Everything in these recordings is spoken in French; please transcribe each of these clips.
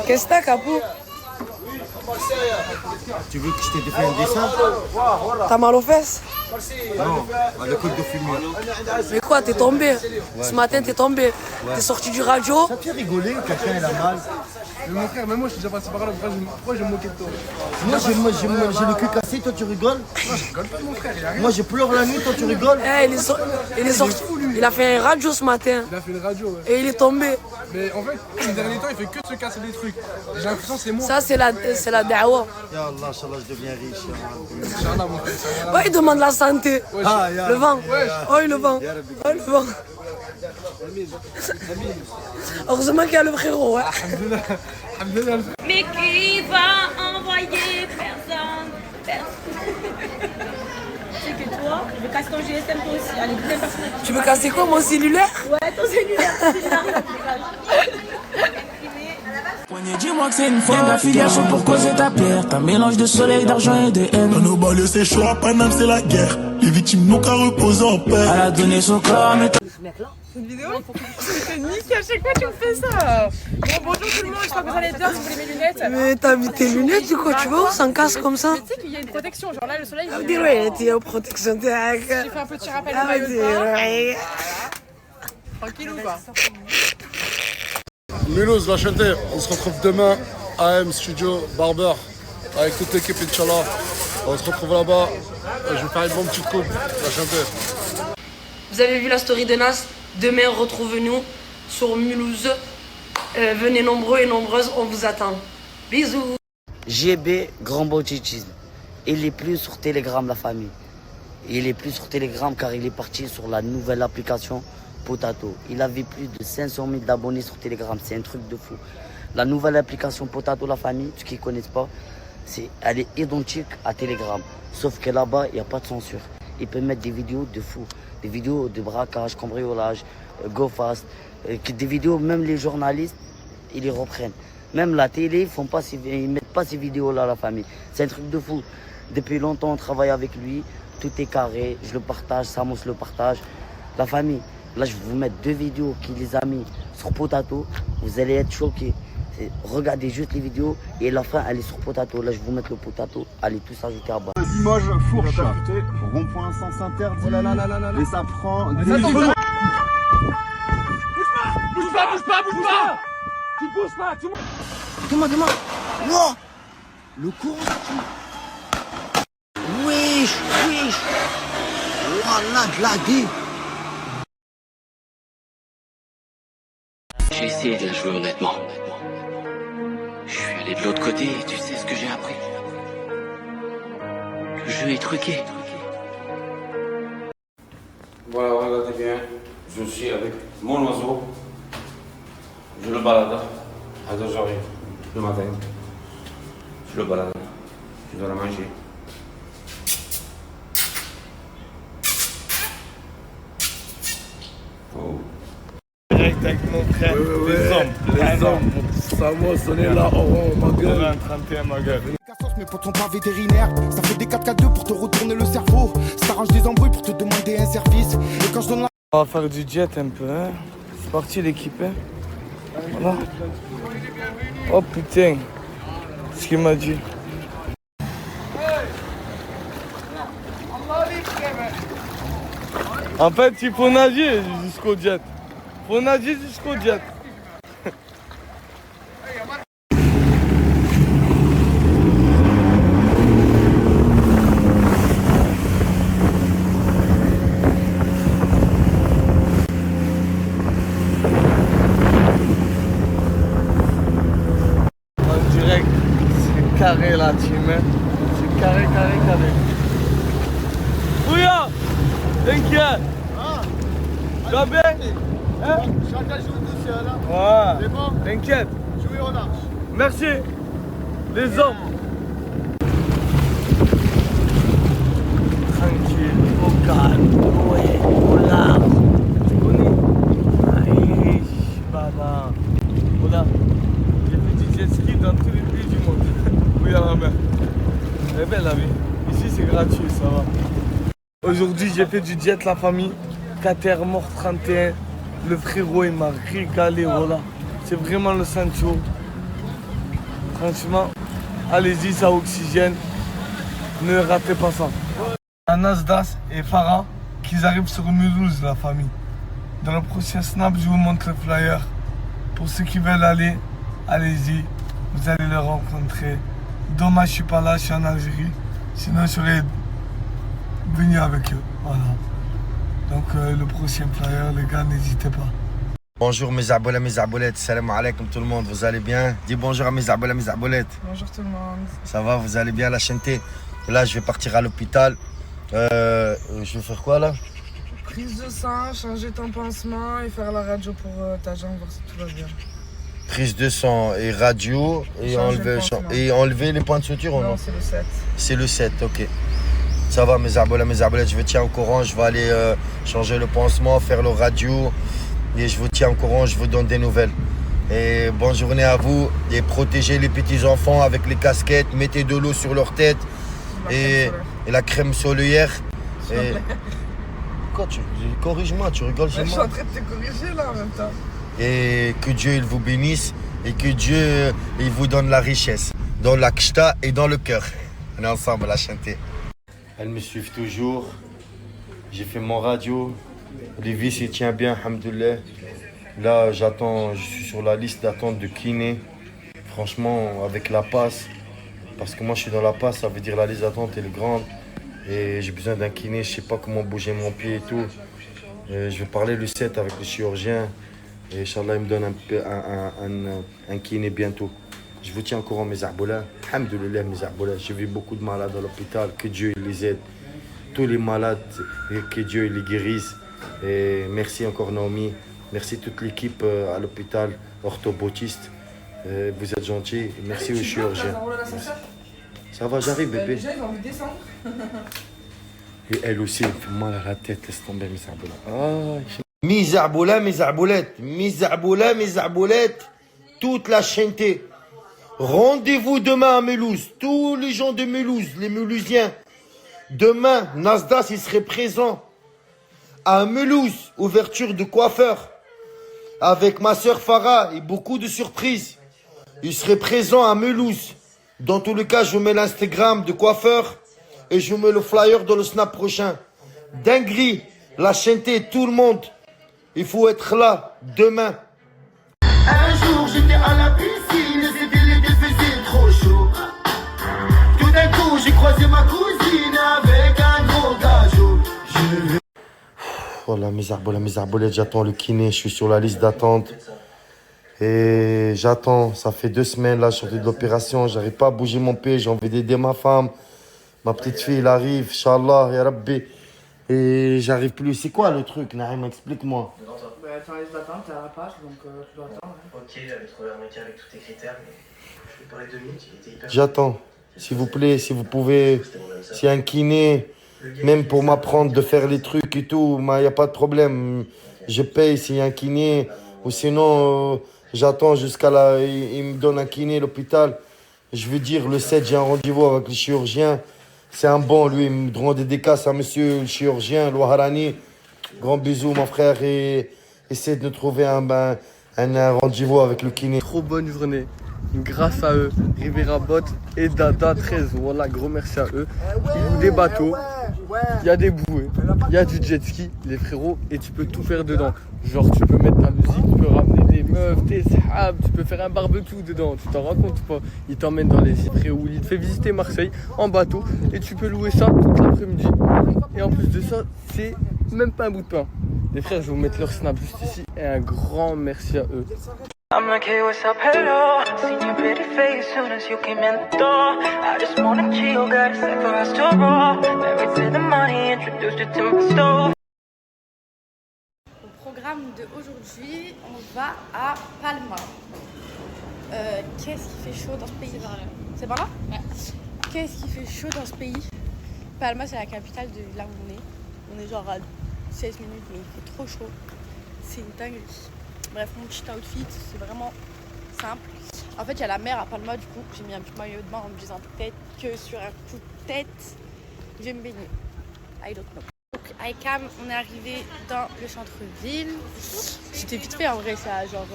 Qu'est-ce que t'as, Capou? Tu veux que je te fasse un dessin? T'as mal aux fesses? Non, à l'école de fumure. Mais quoi, t'es tombé? Ce matin, t'es tombé. T'es sorti du radio? Ça te fait rigoler, quelqu'un il a mal. Mais mon frère, même moi je suis déjà passé par là, pourquoi je vais me moquer de toi? Moi j'ai le cul cassé, toi tu rigoles? Non, je rigole pas de mon frère, il a rien. Moi je pleure la nuit, toi tu rigoles? Eh, il est sorti. Il a fait un radio ce matin. Il a fait une radio, ouais. Et il est tombé. Mais en fait, ces derniers temps, il fait que de se casser des trucs. J'ai l'impression que c'est moi. Ça, c'est la da'wa. Ya Allah, Inch'Allah, je deviens riche. Inch'Allah, mon frère, Inch'Allah. Ouais, il demande la santé. Ah, ya Le vent. Oh, le vent. Oh, le vent. Heureusement qu'il y a le frérot. Hein. Alhamdoulilah. Alhamdoulilah. Mais qui va envoyer personne? C'est que toi, je vais casser ton GSM toi aussi. Allez, deuxième personne. Tu veux casser quoi, mon cellulaire? Ouais, ton cellulaire. Dis-moi que c'est une fois d'affiliation pour causer ta pierre. T'as un mélange de soleil, d'argent et de haine. Dans nos banlieues c'est chaud, à Paname c'est la guerre. Les victimes n'ont qu'à reposer en paix. Elle a donné son corps, mais Une vidéo? Je te nique, à chaque fois tu me fais ça. Bon, bonjour tout le monde, j'espère que vous allez bien si vous voulez mes lunettes. Mais t'as mis tes lunettes, du coup, tu vois, sans casque comme ça? Mais tu sais qu'il y a une protection, genre là le soleil. Ah, dis ouais, t'es en protection de J'ai fait un petit rappel au maillot de bain. Tranquille ou pas? Mulhouse, la chanter. On se retrouve demain, AM Studio, Barber, avec toute l'équipe, Inch'Allah. On se retrouve là-bas. Je vais faire une bonne petite coupe, la chanter. Vous avez vu la story de Nas? Demain, retrouvez-nous sur Mulhouse. Venez nombreux et nombreuses, on vous attend. Bisous. GB Grand Banditisme. Il est plus sur Telegram, la famille. Il est plus sur Telegram car il est parti sur la nouvelle application Potato. Il avait plus de 500 000 abonnés sur Telegram. C'est un truc de fou. La nouvelle application Potato, la famille, ceux qui ne connaissent pas, elle est identique à Telegram. Sauf que là-bas, il n'y a pas de censure. Il peut mettre des vidéos de fou. Des vidéos de braquage, cambriolage, go fast. Des vidéos, même les journalistes, ils les reprennent. Même la télé, ils mettent pas ces vidéos-là, la famille. C'est un truc de fou. Depuis longtemps, on travaille avec lui. Tout est carré. Je le partage, Samos le partage. La famille, là, je vais vous mettre 2 vidéos qu'il les a mis sur Potato. Vous allez être choqués. Regardez juste les vidéos et la fin, elle est sur Potato. Là, je vais vous mettre le Potato. Allez tous ajouter à bas. Limoges, Fourche, rond-point sens interdit. Oh là là là là là. Et ça prend... Bouge pas! Bouge pas! Bouge pas! Bouge pas! Tu bouges pas! Demande. Non. Le courant. Wesh. Voilà, de la dé. J'ai essayé de la jouer honnêtement. Je suis allé de l'autre côté et tu sais ce que j'ai appris. Le jeu est truqué. Voilà, regardez bien. Je suis avec mon oiseau. Je le balade à 2h le matin. Je le balade. Je dois la manger. Oh. Direct avec mon frère, les hommes. Samos, on est là, oh ma gueule. 31 ma gueule. Mes potes sont pas vétérinaires, ça fait des 4x2 pour te retourner le cerveau. Ça t'arrange des embrouilles pour te demander un service. Et quand je donne la... on va faire du jet un peu, hein. C'est parti l'équipe, hein. Voilà. Oh putain, c'est ce qu'il m'a dit. En fait, il faut nager jusqu'au jet. Faut nager jusqu'au jet. Carré la team, hein. C'est carré. Bouya, t'inquiète. Tu vas bien? Hein? Chacun joue tout seul. Ouais. C'est bon? T'inquiète. Jouez au large. Merci. Les hommes. Tranquille, au calme, ouais, au large. Tu connais? Aïe, baba. Voilà. J'ai fait du jet ski dans tous les pays du monde. Oui, à la mer. Elle est belle la vie. Ici, c'est gratuit, ça va. Aujourd'hui, j'ai fait du jet, la famille. Cater mort 31. Le frérot, il m'a régalé, voilà. C'est vraiment le Sancho. Franchement, allez-y, ça oxygène. Ne ratez pas ça. Nasdas et Farah, qu'ils arrivent sur Mulhouse, la famille. Dans le prochain snap, je vous montre le flyer. Pour ceux qui veulent aller, allez-y. Vous allez les rencontrer. Dommage, je suis pas là, je suis en Algérie. Sinon, je serais venu avec eux. Voilà. Donc, le prochain flyer, les gars, n'hésitez pas. Bonjour mes aboulettes, mes aboulettes, salam alaikum tout le monde, vous allez bien? Dis bonjour à mes aboulettes, mes aboulettes. Bonjour tout le monde. Ça va, vous allez bien la chanter? Là je vais partir à l'hôpital. Je vais faire quoi là? Prise de sang, changer ton pansement et faire la radio pour ta jambe, voir si tout va bien. Prise de sang et radio et enlever les points de suture ou non? Non, c'est le 7. C'est le 7, ok. Ça va mes aboulettes, je vous tiens au courant, je vais aller changer le pansement, faire le radio. Et je vous tiens au courant, je vous donne des nouvelles. Et bonne journée à vous. Et protégez les petits enfants avec les casquettes. Mettez de l'eau sur leur tête. Et la crème solaire. Et... Quoi, corrige-moi, tu rigoles chez moi. Je suis en train de te corriger là en même temps. Et que Dieu il vous bénisse. Et que Dieu il vous donne la richesse. Dans la kshta et dans le cœur. On est ensemble à chanter. Elles me suivent toujours. J'ai fait mon radio. Les vis, il tient bien, alhamdoulilah. Là, je suis sur la liste d'attente de kiné. Franchement, avec la passe, parce que moi je suis dans la passe, ça veut dire la liste d'attente elle est grande. Et j'ai besoin d'un kiné, je sais pas comment bouger mon pied et tout. Je vais parler le 7 avec le chirurgien. Et Inch'Allah, il me donne un kiné bientôt. Je vous tiens au courant, mes arbolats. Alhamdoulilah, mes arbolats. J'ai vu beaucoup de malades à l'hôpital, que Dieu les aide. Tous les malades, que Dieu les guérisse. Et merci encore Naomi, merci toute l'équipe à l'hôpital orthobotiste. Vous êtes gentils, merci aux chirurgiens. Ça va, j'arrive bébé. Déjà ils ont envie de descendre. Et elle aussi, elle me fait mal à la tête, laisse tomber mes arbolats. Mes arbolats, mes arboulettes, mes arbolats, mes arboulettes, toute la chaîneté. Rendez-vous demain à Mulhouse, tous les gens de Mulhouse, les Mulhousiens. Demain, Nasdas, il serait présent. À Mulhouse, ouverture de coiffeur, avec ma soeur Farah et beaucoup de surprises. Il serait présent à Mulhouse. Dans tous les cas, je vous mets l'Instagram de coiffeur et je vous mets le flyer dans le snap prochain. Dinguerie, la chaîneté, tout le monde. Il faut être là demain. Un jour, j'étais à la piscine et c'était l'été, faisait trop chaud. Tout d'un coup, j'ai croisé ma cousine avec un gros gajot. Voilà mes arbolettes, j'attends le kiné, je suis sur la liste d'attente. Et j'attends, ça fait 2 semaines là, je suis sorti de l'opération, j'arrive pas à bouger mon pied, j'ai envie d'aider ma femme. Ma petite fille, elle arrive, Inch'Allah, ya Rabbi. Et j'arrive plus. C'est quoi le truc, Naïm, explique-moi. Tu as la liste d'attente, tu es à la page, donc tu dois attendre. Ok, j'avais trouvé un métier avec tous tes critères, mais je vais parler 2 minutes, il était hyper... J'attends, s'il vous plaît, si vous pouvez, s'il y a un kiné... Même pour m'apprendre de faire les trucs et tout, il n'y a pas de problème. Je paye s'il y a un kiné. Ou sinon, j'attends jusqu'à là. Il me donne un kiné à l'hôpital. Je veux dire, le 7, j'ai un rendez-vous avec le chirurgien. C'est un bon, lui. Il me rend des dédicaces à monsieur le chirurgien, le Harani. Grand bisous, mon frère. Et essaie de nous trouver un rendez-vous avec le kiné. Trop bonne journée. Grâce à eux, Rivera Bot et Dada 13. Voilà, gros merci à eux. Ils louent des bateaux, il y a des bouées, il y a du jet ski, les frérots, et tu peux tout faire dedans. Genre, tu peux mettre ta musique, tu peux ramener des meufs, des sahab, tu peux faire un barbecue dedans. Tu t'en rends compte ou pas? Il t'emmène dans les Cyprès où il te fait visiter Marseille en bateau et tu peux louer ça toute l'après-midi. Et en plus de ça, c'est même pas un bout de pain. Les frères, je vais vous mettre leur snap juste ici et un grand merci à eux. I'm like, hey, what's up, hello? Seen your pretty face soon as you came in the door. I just wanna chill, got a set for us to roll. Married to the money, introduced you to my stove. Au programme d'aujourd'hui, on va à Palma. Qu'est-ce qui fait chaud dans ce pays? C'est par là? Ouais. Qu'est-ce qui fait chaud dans ce pays? Palma, c'est la capitale de là où on est. On est genre à 16 minutes, mais il fait trop chaud. C'est une dinguerie. Bref, mon petit outfit, c'est vraiment simple. En fait, il y a la mer à Palma, du coup, j'ai mis un petit maillot de bain en me disant peut-être que sur un coup de tête, je vais me baigner. I don't know. Donc, avec Cam, on est arrivé dans le centre-ville. C'était vite fait en vrai, ça genre.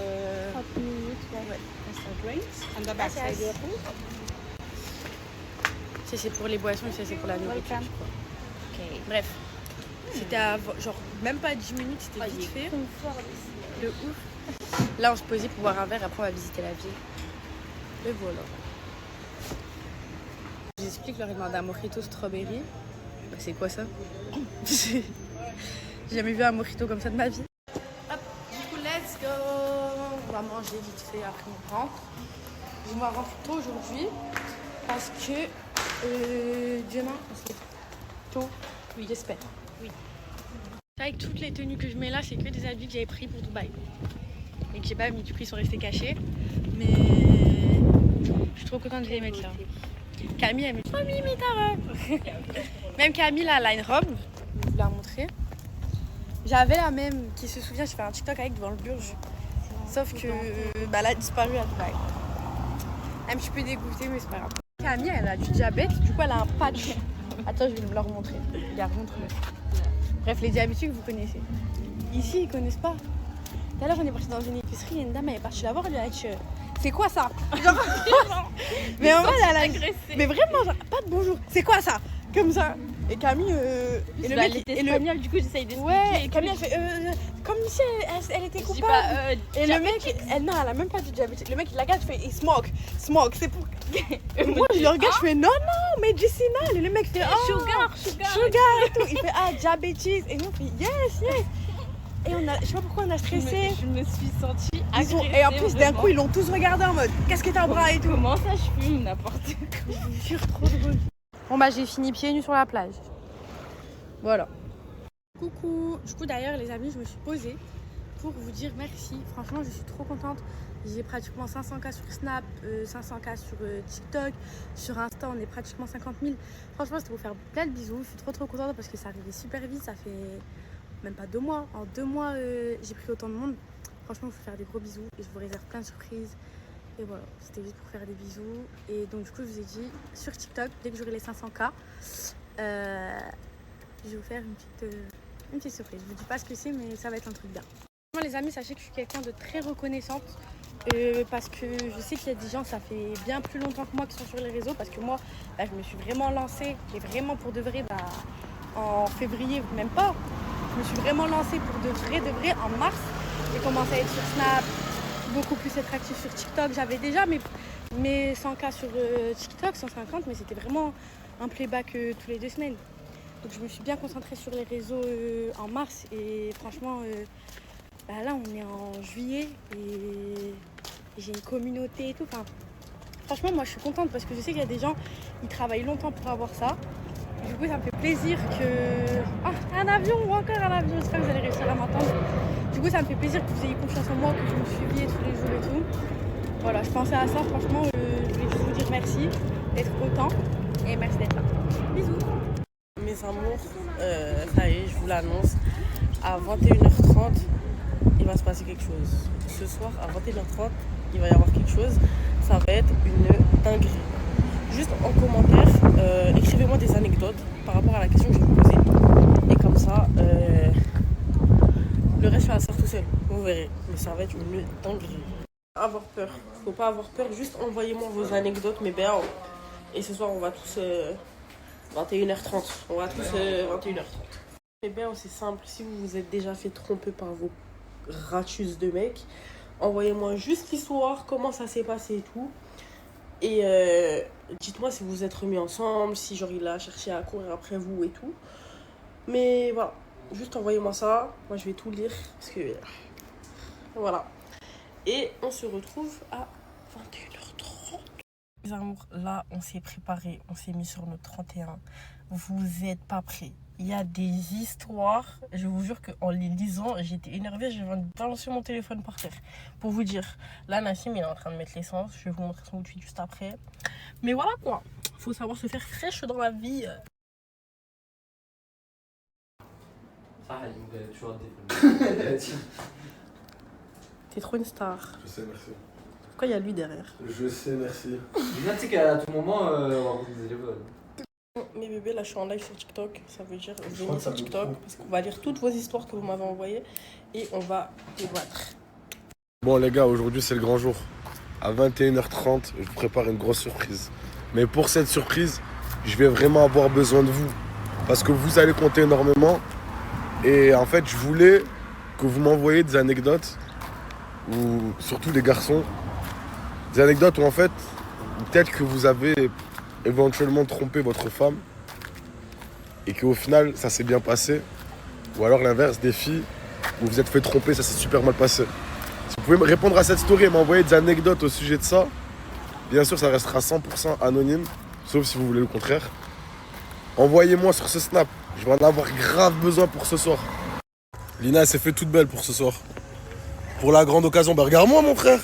30 minutes, ouais. And the backside. Ça c'est pour les boissons et ça c'est pour la nourriture, je crois. Okay. Bref, c'était à genre même pas 10 minutes, c'était vite fait. De ouf. Là on se posait pour boire un verre, après on va visiter la ville. Et voilà. J'explique, leur ai demandé un mojito strawberry. Bah, c'est quoi ça? J'ai jamais vu un mojito comme ça de ma vie. Hop, du coup, let's go. On va manger vite fait, après on rentre. Je vais rentrer tôt aujourd'hui parce que demain on se lève tôt. Oui, j'espère. Oui. Avec toutes les tenues que je mets là, c'est que des habits que j'avais pris pour Dubaï. Et que j'ai pas mis, du coup ils sont restés cachés. Mais je suis trop contente de les mettre là. Camille elle me dit oh Mimi ta robe. Même Camille là, elle a une robe, je vais vous la montrer. J'avais la même, qui se souvient, je fais un TikTok avec devant le Burj. Sauf que bah, elle a disparu à Dubaï. Un petit peu dégoûtée mais c'est pas grave. Camille elle a du diabète, du coup elle a un patch. Attends je vais me le remontrer. Regarde, montre-le. Bref les diabétiques vous connaissez. Ici ils connaissent pas. Tout à l'heure on est parti dans une épicerie et une dame elle est partie la voir, elle lui a dit c'est quoi ça? Genre, mais en vrai elle a mais vraiment genre, pas de bonjour. C'est quoi ça? Comme ça. Et Camille et le mec était espagnol, du coup j'essaye d'expliquer. Ouais, Camille elle fait comme si elle était coupable. Et le mec elle a même pas du diabète. Le mec il la regarde, il fait smoke, c'est pour moi je le regarde, je fais non médicinal et le mec fait sugar et tout. Il fait diabetes et nous on fait yes. Et je sais pas pourquoi on a stressé. Je me suis sentie agressée. Et en plus d'un coup ils l'ont tous regardé en mode qu'est-ce que t'as bras et tout. Comment ça je fume n'importe quoi. Je vous jure trop drôle. Bon bah j'ai fini pieds nus sur la plage. Voilà. Coucou. Du coup d'ailleurs les amis je me suis posée pour vous dire merci. Franchement je suis trop contente. J'ai pratiquement 500K sur Snap, 500K sur TikTok, sur Insta on est pratiquement 50 000. Franchement c'était pour faire plein de bisous. Je suis trop contente parce que ça arrivait super vite. Ça fait même pas 2 mois. En 2 mois j'ai pris autant de monde. Franchement je vous faire des gros bisous et je vous réserve plein de surprises. Et voilà, c'était juste pour faire des bisous. Et donc du coup je vous ai dit sur TikTok, dès que j'aurai les 500K, je vais vous faire une petite surprise. Je vous dis pas ce que c'est mais ça va être un truc bien. Moi les amis, sachez que je suis quelqu'un de très reconnaissante parce que je sais qu'il y a des gens, ça fait bien plus longtemps que moi qui sont sur les réseaux. Parce que moi, bah, je me suis vraiment lancée, et vraiment pour de vrai, bah, en février, même pas. Je me suis vraiment lancée pour de vrai en mars. J'ai commencé à être sur Snap, beaucoup plus être active sur TikTok. J'avais déjà mes 100K sur TikTok, 150, mais c'était vraiment un playback tous les 2 semaines. Donc je me suis bien concentrée sur les réseaux en mars et franchement, bah là on est en juillet et j'ai une communauté et tout. Enfin, franchement moi je suis contente parce que je sais qu'il y a des gens, ils travaillent longtemps pour avoir ça. Et du coup ça me fait plaisir que... Ah, un avion ou encore un avion, j'espère que vous allez réussir à m'entendre. Du coup ça me fait plaisir que vous ayez confiance en moi, que je me suiviez tous les jours et tout. Voilà, je pensais à ça, franchement, je voulais juste vous dire merci d'être autant et merci d'être là. Bisous. Mes amours, ça y est, je vous l'annonce, à 21h30, il va se passer quelque chose. Ce soir, à 21h30, il va y avoir quelque chose, ça va être une dinguerie. Juste en commentaire, écrivez-moi des anecdotes par rapport à la question que je vais vous poser. Et comme ça, le reste, ça va se faire tout seul, vous verrez. Mais ça va être une dinguerie. Avoir peur, faut pas avoir peur, juste envoyez-moi vos anecdotes, mais bien. Et ce soir, on va tous 21h30. On va tous 21h30. Mais bien, c'est simple. Si vous vous êtes déjà fait tromper par vos ratus de mecs, envoyez-moi juste l'histoire, comment ça s'est passé et tout. Et dites-moi si vous vous êtes remis ensemble, si genre il a cherché à courir après vous et tout. Mais voilà, juste envoyez-moi ça. Moi, je vais tout lire parce que voilà. Et on se retrouve à 21h30. Les amours, là, on s'est préparé, on s'est mis sur notre 31. Vous êtes pas prêts. Il y a des histoires, je vous jure qu'en les lisant, j'étais énervée, je viens de balancer mon téléphone par terre. Pour vous dire, là, Nassim, il est en train de mettre l'essence, je vais vous montrer son outfit juste après. Mais voilà quoi, faut savoir se faire fraîche dans la vie. T'es trop une star. Je sais, merci. Pourquoi il y a lui derrière? Je sais, merci. Tu sais qu'à tout moment, on rencontre des téléphones. Mes bébés, là je suis en live sur TikTok, ça veut dire venez sur TikTok parce qu'on va lire toutes vos histoires que vous m'avez envoyées et on va débattre. Bon les gars, aujourd'hui c'est le grand jour. À 21h30, je vous prépare une grosse surprise. Mais pour cette surprise, je vais vraiment avoir besoin de vous. Parce que vous allez compter énormément. Et en fait, je voulais que vous m'envoyiez des anecdotes, ou surtout les garçons, des anecdotes où en fait, peut-être que vous avez éventuellement trompé votre femme et qu'au final, ça s'est bien passé. Ou alors l'inverse, des filles où vous êtes fait tromper, ça s'est super mal passé. Si vous pouvez me répondre à cette story et m'envoyer des anecdotes au sujet de ça, bien sûr, ça restera 100% anonyme, sauf si vous voulez le contraire. Envoyez-moi sur ce snap, je vais en avoir grave besoin pour ce soir. Lina, elle s'est fait toute belle pour ce soir. Pour la grande occasion, bah regarde-moi mon frère.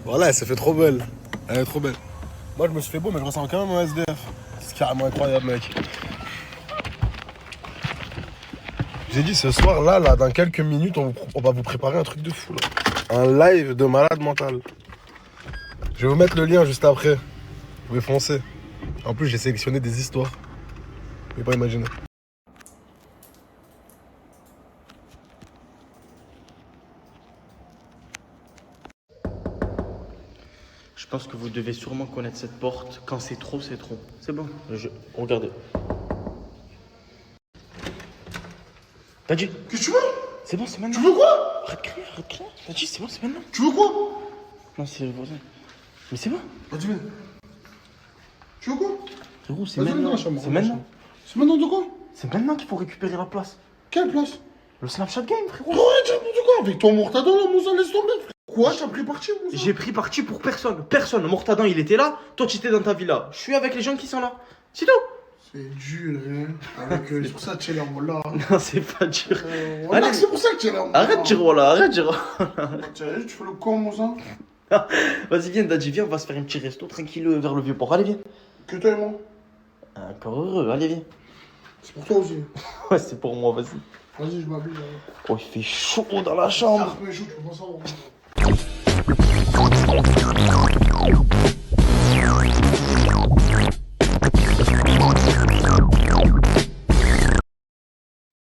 Voilà, elle s'est fait trop belle. Elle est trop belle. Moi, je me suis fait beau, mais je ressemble quand même à un SDF. C'est carrément incroyable, mec. J'ai dit ce soir, là, dans quelques minutes, on va vous préparer un truc de fou, là. Un live de malade mental. Je vais vous mettre le lien juste après. Vous pouvez foncer. En plus, j'ai sélectionné des histoires. Vous pouvez pas imaginer. Je pense que vous devez sûrement connaître cette porte. Quand c'est trop, c'est trop. C'est bon. Regardez. T'as dit. Qu'est-ce que tu veux? C'est bon, c'est maintenant. Tu veux quoi? Arrête de crier, arrête de crier. T'as dit, c'est bon, c'est maintenant. Tu veux quoi? Non, c'est le voisin. Mais c'est bon. Vas-y, viens. Tu veux quoi? Frérot, c'est maintenant. C'est maintenant. C'est maintenant de quoi? C'est maintenant qu'il faut récupérer la place. Quelle place? Le Snapchat Game, frérot. Ouais, tu as de quoi? Avec ton Mortadon là, Moussa, laisse tomber, frère. Quoi? T'as pris parti, Moussa? J'ai pris parti pour personne. Personne. Mortadon, il était là. Toi, tu étais dans ta villa. Je suis avec les gens qui sont là. C'est tout. C'est dur, hein. Avec c'est pour ça que tu es là, voilà. Non, c'est pas dur. Voilà, c'est pour ça que tu es là. Arrête de dire voilà, arrête de dire voilà. Tu fais le con, Moussa. Vas-y, viens, Dadji, viens, on va se faire un petit resto tranquille vers le vieux port. Allez, viens. Que toi et moi? Encore heureux, allez, viens. C'est pour toi aussi. Ouais, c'est pour moi, vas-y. Vas-y, je m'habille. Oh, il fait chaud dans la chambre. Ah, chaud, tu peux pas savoir.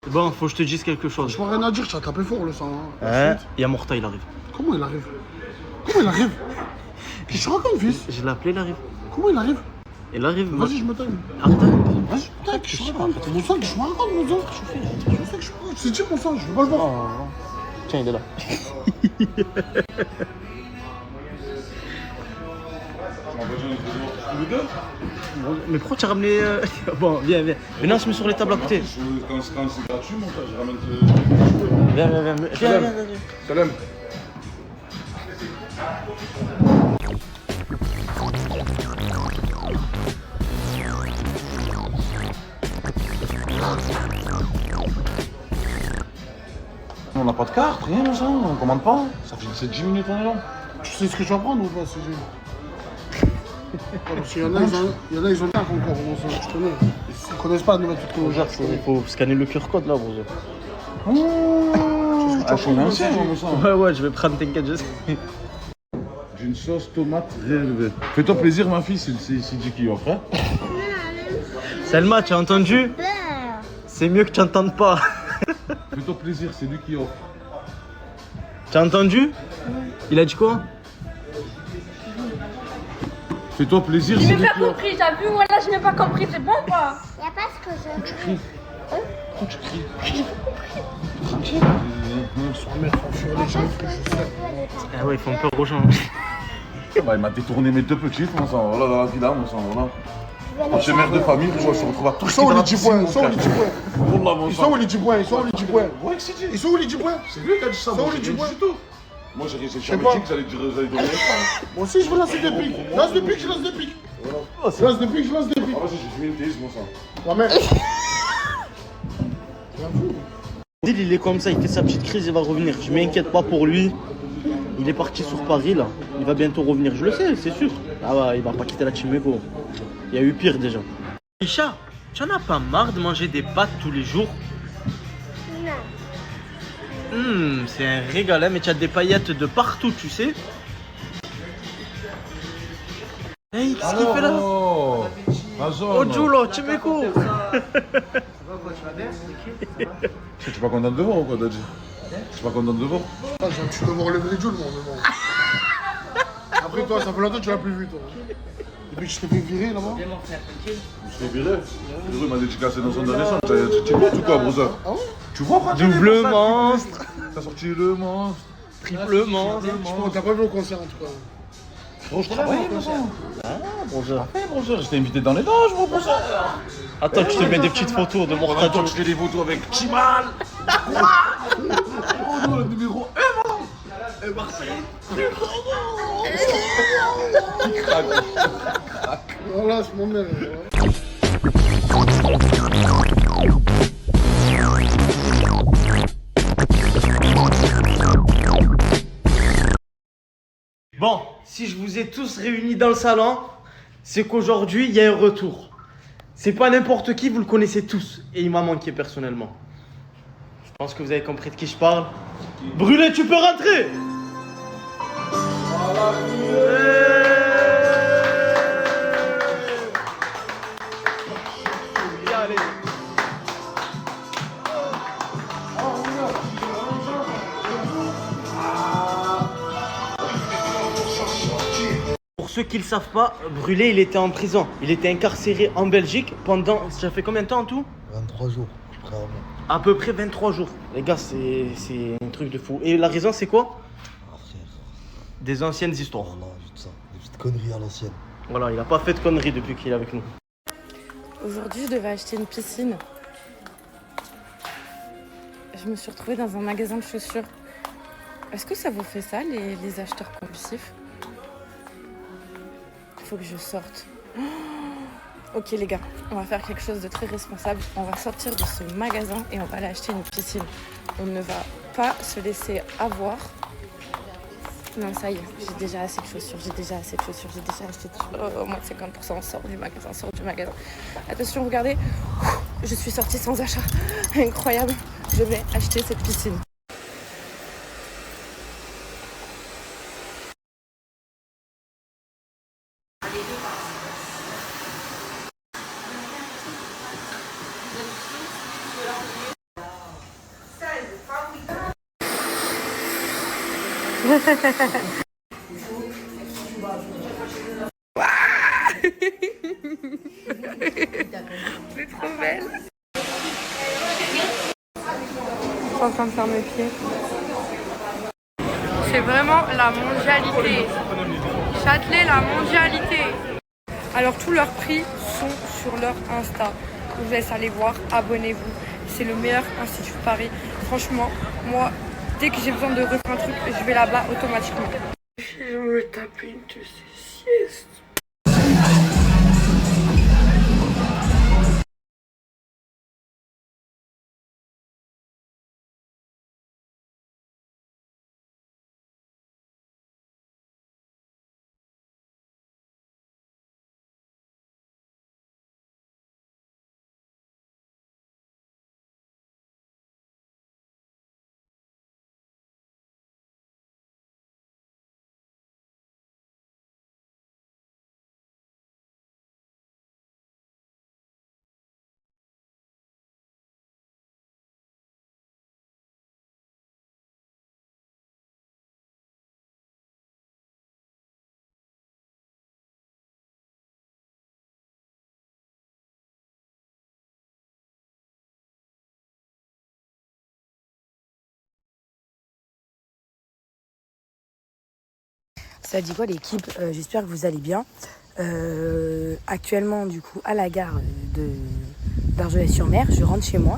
Bon, faut que je te dise quelque chose. Je n'ai rien à dire, tu as tapé fort le sang. Hein? Il y a Morta, il arrive. Comment il arrive? Comment il arrive? Qu'est-ce que tu racontes, fils? Je l'ai appelé, il arrive. Comment il arrive? Il arrive. Vas-y, je me taille. Arrête, arrête. Vas-y, tac, je te raconte. Mon sang, je me raconte, mon sang. Je sais que je peux. C'est dit, mon sang, je veux pas le voir. Oh. Tiens, il est là. Mais pourquoi tu as ramené. Bon, viens, viens. Mais non, je me sur les tables à côté. Quand c'est gratuit, mon frère, je ramène. Viens, viens, viens. Viens, viens, viens. Salam. On n'a pas de carte, rien, mon sang, on commande pas. Ça fait 10 minutes qu'on est là. Tu sais ce que tu vas prendre ou pas, CG? Parce qu'il y en a, ils ont pas encore, mon sang, tu connais. Ils connaissent pas de nouvelles technologies. Il faut scanner le QR code là, Bruno. Ah, je suis ancien, mon sang. Ouais, ouais, je vais prendre, t'inquiète, je sais. D'une sauce tomate rélevée. Fais-toi plaisir, ma fille, c'est Dieu qui offre, hein. Selma, tu as entendu? C'est mieux que tu n'entendes pas. Fais-toi plaisir, c'est lui qui offre. Tu as entendu? Il a dit quoi? Fais-toi plaisir, Je c'est n'ai lui pas qui offre. compris, t'as vu? Moi là, je n'ai pas compris, c'est bon ou pas? Y'a pas ce que je veux. Pourquoi tu cries? Tranquille. Ah ouais, ils font peur aux gens. Bah, il m'a détourné mes deux petites, mon sang. Voilà, dans la villa, mon sang, voilà. Quand je suis mère de famille, je se retrouve à tout. Ils sont où les 10 points? Ils sont où les 10 points? Ils sont où les 10 points? Ils sont où les 10 points? Ils sont où les 10 points? C'est lui qui a dit ça. Ils sont où les 10 points? Moi, j'ai sais jamais pas. dit que j'allais donner ça. Moi aussi, je veux lancer des pics. Lance des pics, je lance des pics. Je lance des pics, je lance des pics. Ah, vas-y, j'ai fini le théisme, mon sang. La mère. Il est comme ça, il fait sa petite crise, il va revenir. Je m'inquiète pas pour lui. Il est parti sur Paris là. Il va bientôt revenir, je le sais, c'est sûr. Ah ouais, il va pas quitter la team Ego. Il y a eu pire déjà. Isha, tu en as pas marre de manger des pâtes tous les jours? Non. C'est un régal, hein, mais tu as des paillettes de partout, tu sais. Hey, qu'est-ce qu'il fait là? Oh Giulo, tu m'écoutes. Tu es pas content de voir ou quoi, t'as dit? Tu es pas content de voir? J'ai un petit devoir relever Jules, moi. Après, toi, ça fait longtemps que tu l'as plus vu, toi. Depuis que je t'ai fait virer là-bas. Je t'ai viré. Il m'a dédicacé dans son dernier son. Tu vois tout quoi, brother? Tu vois quoi? Double monstre. T'as sorti le monstre. Triple monstre. T'as pas vu au concert en tout cas. Gros, je travaille, bonjour. Ah, bonjour. Bonjour, je t'ai invité dans les danges, gros, bonjour. Attends, je te mets des petites photos de mon Attends, je fais des photos avec Chimal. Oh non, le numéro 1, Marseille. Qui craque. Voilà, c'est mon mère. Bon, si je vous ai tous réunis dans le salon, c'est qu'aujourd'hui, il y a un retour. C'est pas n'importe qui, vous le connaissez tous. Et il m'a manqué personnellement. Je pense que vous avez compris de qui je parle. Brûlé, tu peux rentrer. Allez. Pour ceux qui ne le savent pas, Brûlé, il était en prison. Il était incarcéré en Belgique pendant... Ça fait combien de temps en tout? 23 jours, frère. À peu près 23 jours. Les gars, c'est un truc de fou. Et la raison, c'est quoi? Des anciennes histoires. Voilà, juste ça. Des petites conneries à l'ancienne. Voilà, il n'a pas fait de conneries depuis qu'il est avec nous. Aujourd'hui, je devais acheter une piscine. Je me suis retrouvée dans un magasin de chaussures. Est-ce que ça vous fait ça, les acheteurs compulsifs? Il faut que je sorte. Oh, ok les gars, on va faire quelque chose de très responsable. On va sortir de ce magasin et on va aller acheter une piscine. On ne va pas se laisser avoir. Non, ça y est, j'ai déjà assez de chaussures, j'ai déjà acheté au moins de 50%. On sort du magasin, Attention, regardez, je suis sortie sans achat. Incroyable, je vais acheter cette piscine. C'est trop belle. Je suis en train de faire mes pieds. C'est vraiment la mondialité. Châtelet, la mondialité. Alors tous leurs prix sont sur leur Insta. Je vous laisse aller voir, abonnez-vous. C'est le meilleur institut de Paris. Franchement, moi, dès que j'ai besoin de refaire un truc, je vais là-bas automatiquement. Je me tape une de ces siestes. Ça dit quoi l'équipe, j'espère que vous allez bien. Actuellement du coup à la gare d'Argelès-sur-Mer, je rentre chez moi.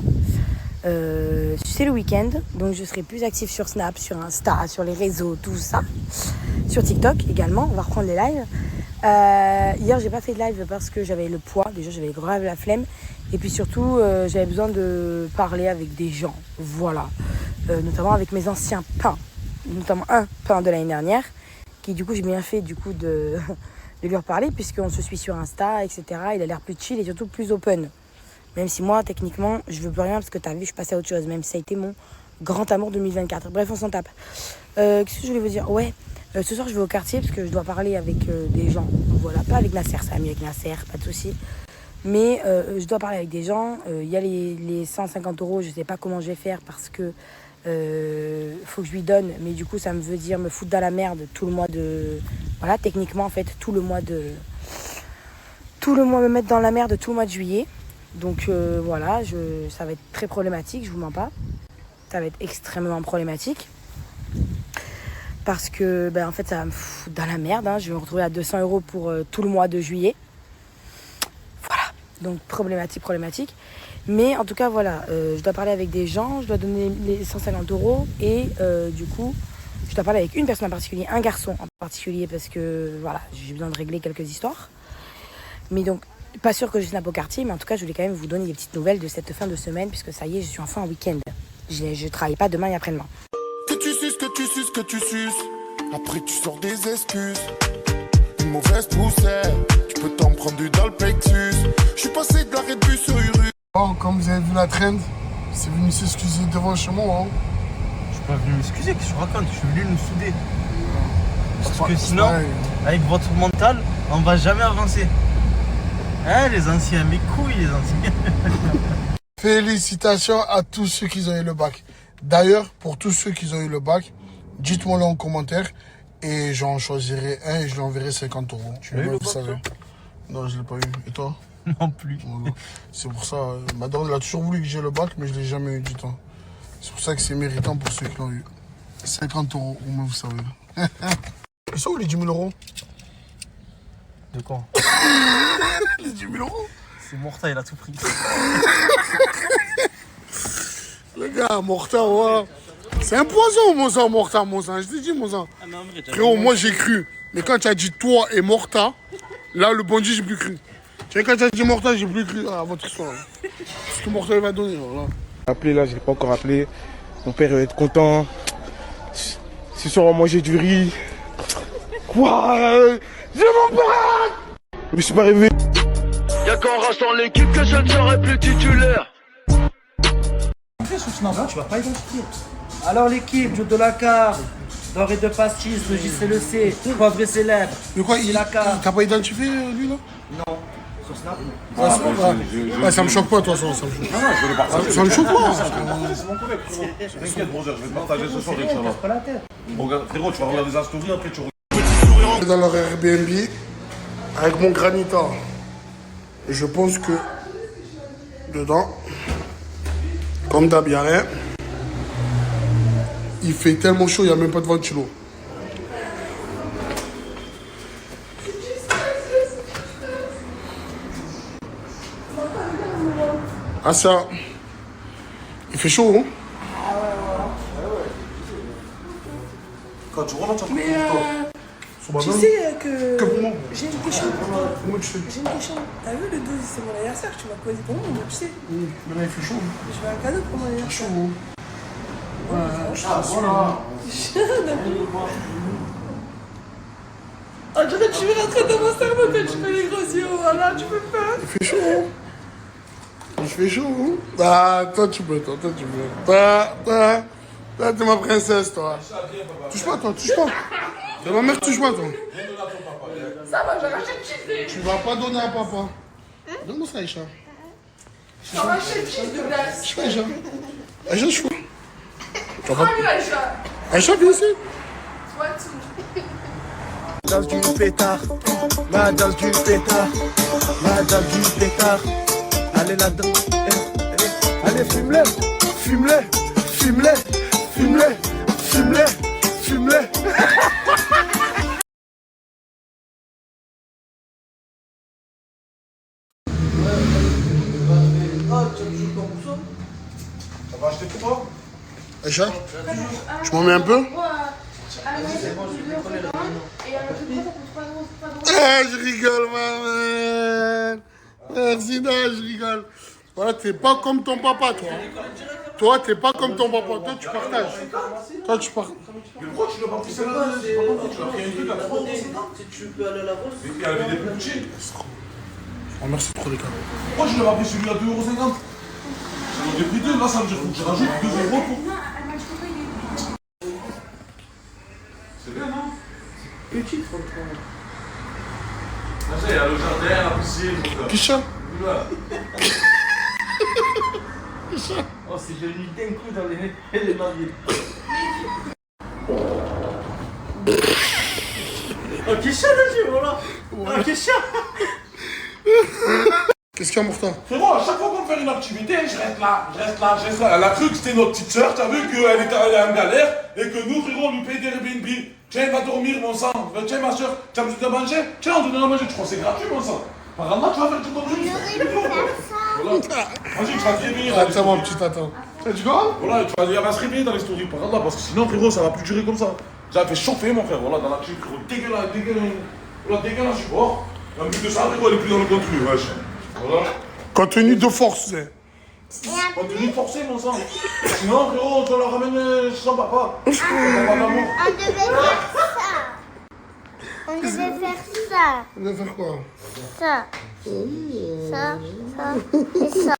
C'est le week-end, donc je serai plus active sur Snap, sur Insta, sur les réseaux, tout ça. Sur TikTok également, on va reprendre les lives. Hier j'ai pas fait de live parce que j'avais le poids, déjà j'avais grave la flemme. Et puis surtout j'avais besoin de parler avec des gens, voilà. Notamment avec mes anciens pains, notamment un pain de l'année dernière. Qui du coup j'ai bien fait du coup de lui reparler puisqu'on se suit sur Insta, etc. Il a l'air plus chill et surtout plus open. Même si moi techniquement je veux plus rien parce que t'as vu je suis passée à autre chose, même si ça a été mon grand amour 2024. Bref on s'en tape. Qu'est-ce que je voulais vous dire? Ouais, ce soir je vais au quartier parce que je dois parler avec des gens. Voilà, pas avec Nasser, ça va mieux avec Nasser, pas de soucis. Mais je dois parler avec des gens. Il y a les 150 €, je ne sais pas comment je vais faire parce que faut que je lui donne. Mais du coup, ça me veut dire me foutre dans la merde tout le mois de... Voilà, techniquement, en fait, tout le mois me mettre dans la merde tout le mois de juillet. Donc voilà, ça va être très problématique, je vous mens pas. Ça va être extrêmement problématique. Parce que, en fait, ça va me foutre dans la merde. Hein. Je vais me retrouver à 200 € pour tout le mois de juillet. Voilà, donc problématique. Mais en tout cas, voilà, je dois parler avec des gens, je dois donner les 150 € et du coup, je dois parler avec une personne en particulier, un garçon en particulier, parce que, voilà, j'ai besoin de régler quelques histoires. Mais donc, pas sûr que je snappe au quartier, mais en tout cas, je voulais quand même vous donner des petites nouvelles de cette fin de semaine, puisque ça y est, je suis enfin en week-end. Je travaille pas demain et après-demain. Que tu suces. Après tu sors des excuses. Une mauvaise poussière, tu peux t'en prendre du dans le plexus. Je suis passé de l'arrêt de bus sur Uru. Bon, comme vous avez vu la trend, c'est venu s'excuser devant chez moi. Hein. Je suis pas venu m'excuser, qu'est-ce que je raconte? Je suis venu nous souder. Parce que sinon, avec votre mental, on va jamais avancer. Hein, les anciens, mes couilles, les anciens. Félicitations à tous ceux qui ont eu le bac. D'ailleurs, pour tous ceux qui ont eu le bac, dites-moi-le en commentaire et j'en choisirai un et je lui enverrai 50 €. Tu l'as eu le bac, toi? Non, je ne l'ai pas eu. Et toi? Non plus. Voilà. C'est pour ça, madame, elle a toujours voulu que j'ai le bac, mais je ne l'ai jamais eu du temps. C'est pour ça que c'est méritant pour ceux qui l'ont eu. 50 €, au moins vous savez. Ils sont où les 10 000 €? De quoi? Les 10 000 €? C'est Morta, il a tout pris. Le gars, Morta, ouais. C'est un poison, mon sang, Morta, mon sang. Je t'ai dit, mon sang. Frérot, moi j'ai cru. Mais quand tu as dit toi et Morta, là, le bandit, j'ai plus cru. Tu vois, quand tu as dit Morta, j'ai plus cru à votre histoire. Ce que Morta il va donner, voilà. Appelé là, je l'ai pas encore appelé. Mon père va être content. Ce soir, on va manger du riz. Quoi? J'ai mon père! Je me suis pas rêvé. Y'a qu'en reste dans l'équipe que je ne serai plus titulaire. Tu vas pas identifier. Alors l'équipe, Joe de la Cave, Doré de Pastis, le JCLC, Pauvre et Célèbre. Mais quoi, il t'a pas identifié lui là? Non. Sur Snap? Ah, c'est pas grave. Ça me choque pas, de toute façon. Ça me choque pas. Ça me choque pas. C'est mon collègue, frérot. T'inquiète, brother, je vais te partager ce soir, Inch'Allah. Regarde, frérot, tu vas regarder sa story, après tu regardes. Dans leur Airbnb, avec mon granita. Et je pense que dedans, comme d'hab, il n'y a rien. Il fait tellement chaud, il n'y a même pas de ventilo. Ah ça, il fait chaud, hein? Quand tu rentres, tu Tu sais que pour moi. j'ai une question. Comment tu fais? J'ai une question. T'as vu le 12, c'est mon anniversaire, tu m'as posé pour moi, mais tu sais. Maintenant il fait chaud. Je veux un cadeau pour mon anniversaire. Chaud. Voilà. On dirait que tu veux rentrer dans mon cerveau quand tu fais les gros yeux. Voilà, tu peux pas. Il fait chaud, hein? Il fait chaud, hein? Ah, toi tu peux, toi tu peux. Toi, t'es ma princesse, toi. Touche pas, toi, touche pas. C'est ma mère, touche pas, toi. Ça va, j'ai racheté cheese. Tu vas pas donner à papa. Donne-moi ça, Aïcha. J'ai racheté cheese de glace. Je fais Aïcha. Aïcha, je fais. Prends-lui, Aïcha. Aïcha, viens ici. Toi, tout. Danse du pétard, la danse du pétard, la danse du pétard. Allez là-dedans, allez fume-les, fume-les, fume-les, fume-les, fume-les, fume-les. Ça va acheter pour toi? Aïcha, tu m'en mets un peu? Eh, je rigole, maman. Merci, non, je rigole. Voilà, t'es pas comme ton papa, toi. Toi, t'es pas comme ton papa. Toi, tu partages. Toi, tu partages. Mais pourquoi tu l'as pas pris celle-là? C'est pas comme tu l'as pris un truc à 3 €. Si tu peux aller à la bourse. Mais il y avait des plus petits. Oh, merci trop, les gars. Pourquoi je l'ai pas pris celui-là à 2,50 €? J'en ai pris deux, là ça veut dire que je rajoute 2 € pour. C'est bien, non? Petit, franchement. Là, il y a le jardin, la piscine. Qui ça? Oula. Oh, c'est devenu d'un coup dans les mariés. Oh, Kesha, là, j'ai voilà. Oh, Kesha. Qu'est-ce qu'il y a, Morta? Frérot, à chaque fois qu'on fait une activité, je reste là. Elle a cru que c'était notre petite soeur, t'as vu qu'elle était en galère et que nous, frérot, on lui paye des Airbnb. Tiens, va dormir, mon sang. Tiens, ma soeur, tu as besoin de manger? Tiens, on te donne à manger. Tu crois que c'est gratuit, mon sang? Par exemple, tu vas faire tout ton truc. Voilà. Vas-y, tu vas te réveiller. Attends, mon petit, attends. Tu vois? Voilà, tu vas dire, elle va se réveiller dans les stories, par exemple, parce que sinon, frérot, ça va plus durer comme ça. Ça va fait chauffer, mon frère, voilà, dans la team, frérot. Dégueulasse, tu vois. La musique de ça, frérot, elle est plus dans le contenu, wesh. Voilà. Contenu de force, c'est. Contenu forcé, mon sang. Sinon, frérot, tu la ramènes sans papa. Sans papa d'amour. On devait faire ça. On devait faire ça. On devait faire quoi? Ça. Ça, ça et ça.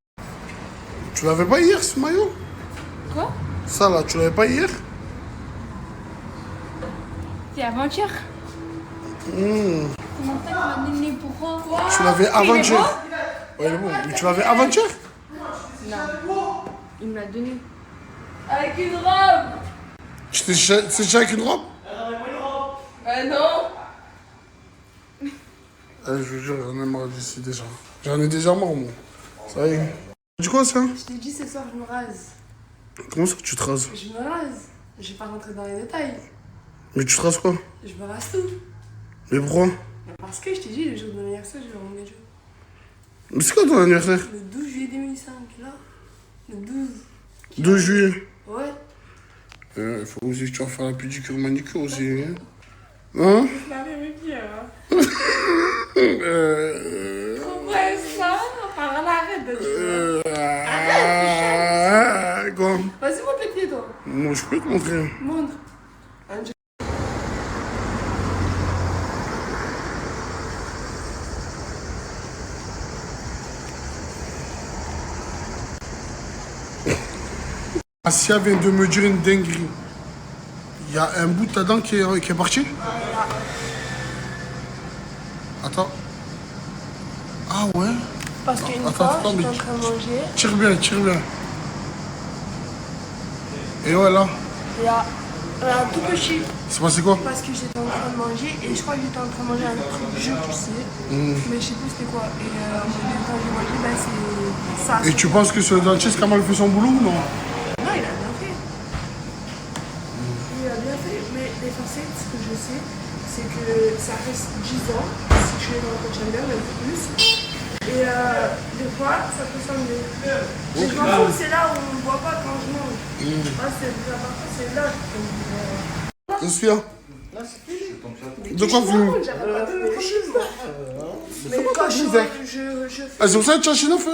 Tu l'avais pas hier, ce maillot? Quoi? Ça, là, tu l'avais pas hier? C'est avant-hier. Comment ça, tu m'as donné pourquoi? Tu l'avais avant-hier. Ouais, il est bon. Mais tu l'avais avant-hier? Non. Il me l'a donné. Avec une robe. C'est déjà avec une robe? Non. Je vous jure, j'en ai marre d'ici déjà. J'en ai déjà marre, moi. Ça y est. Du quoi, ça? Je t'ai dit ce soir, je me rase. Comment ça, tu te rases? Je me rase. Je vais pas rentrer dans les détails. Mais tu te rases quoi? Je me rase tout. Mais pourquoi? Parce que je t'ai dit, le jour de mon anniversaire, je vais rendre mes jeux. Mais c'est quoi ton anniversaire? Le 12 juillet 2005, là. Le 12. 12 juillet. Ouais. Il faut aussi que tu vas faire la pédicure manicure aussi. Hein? Je l'avais même dit, hein. Comment ça? Enfin, arrête de dire. Arrête, quoi? Vas-y, montre les pieds, toi. Moi, je peux te montrer. Montre. Asia vient de me dire une dinguerie. Il y a un bout de ta dent qui est parti? Attends. Ah ouais? Parce qu'une Attends, fois, attends, j'étais mais en train de manger. Tire bien, tire bien. Et ouais, là. Il y a un tout petit. C'est passé quoi? Parce que j'étais en train de manger et je crois que j'étais en train de manger un truc jeu, tu sais. Mais je sais plus c'était quoi. Et quand j'ai mangé, bah c'est ça. Et tu penses que c'est le dentiste qui a mal fait son boulot ou non? Non, il a bien fait. Il a bien fait, mais les facettes, ce que je sais, c'est que ça reste 10 ans si tu es dans le container, même plus. Et des fois, ça peut s'enlever. Mais je m'en fous, c'est là où on ne voit pas quand je mange. C'est là que Je suis là. De quoi vous? Mais quand je fais... Ah, c'est pour ça que tu as chez neuf.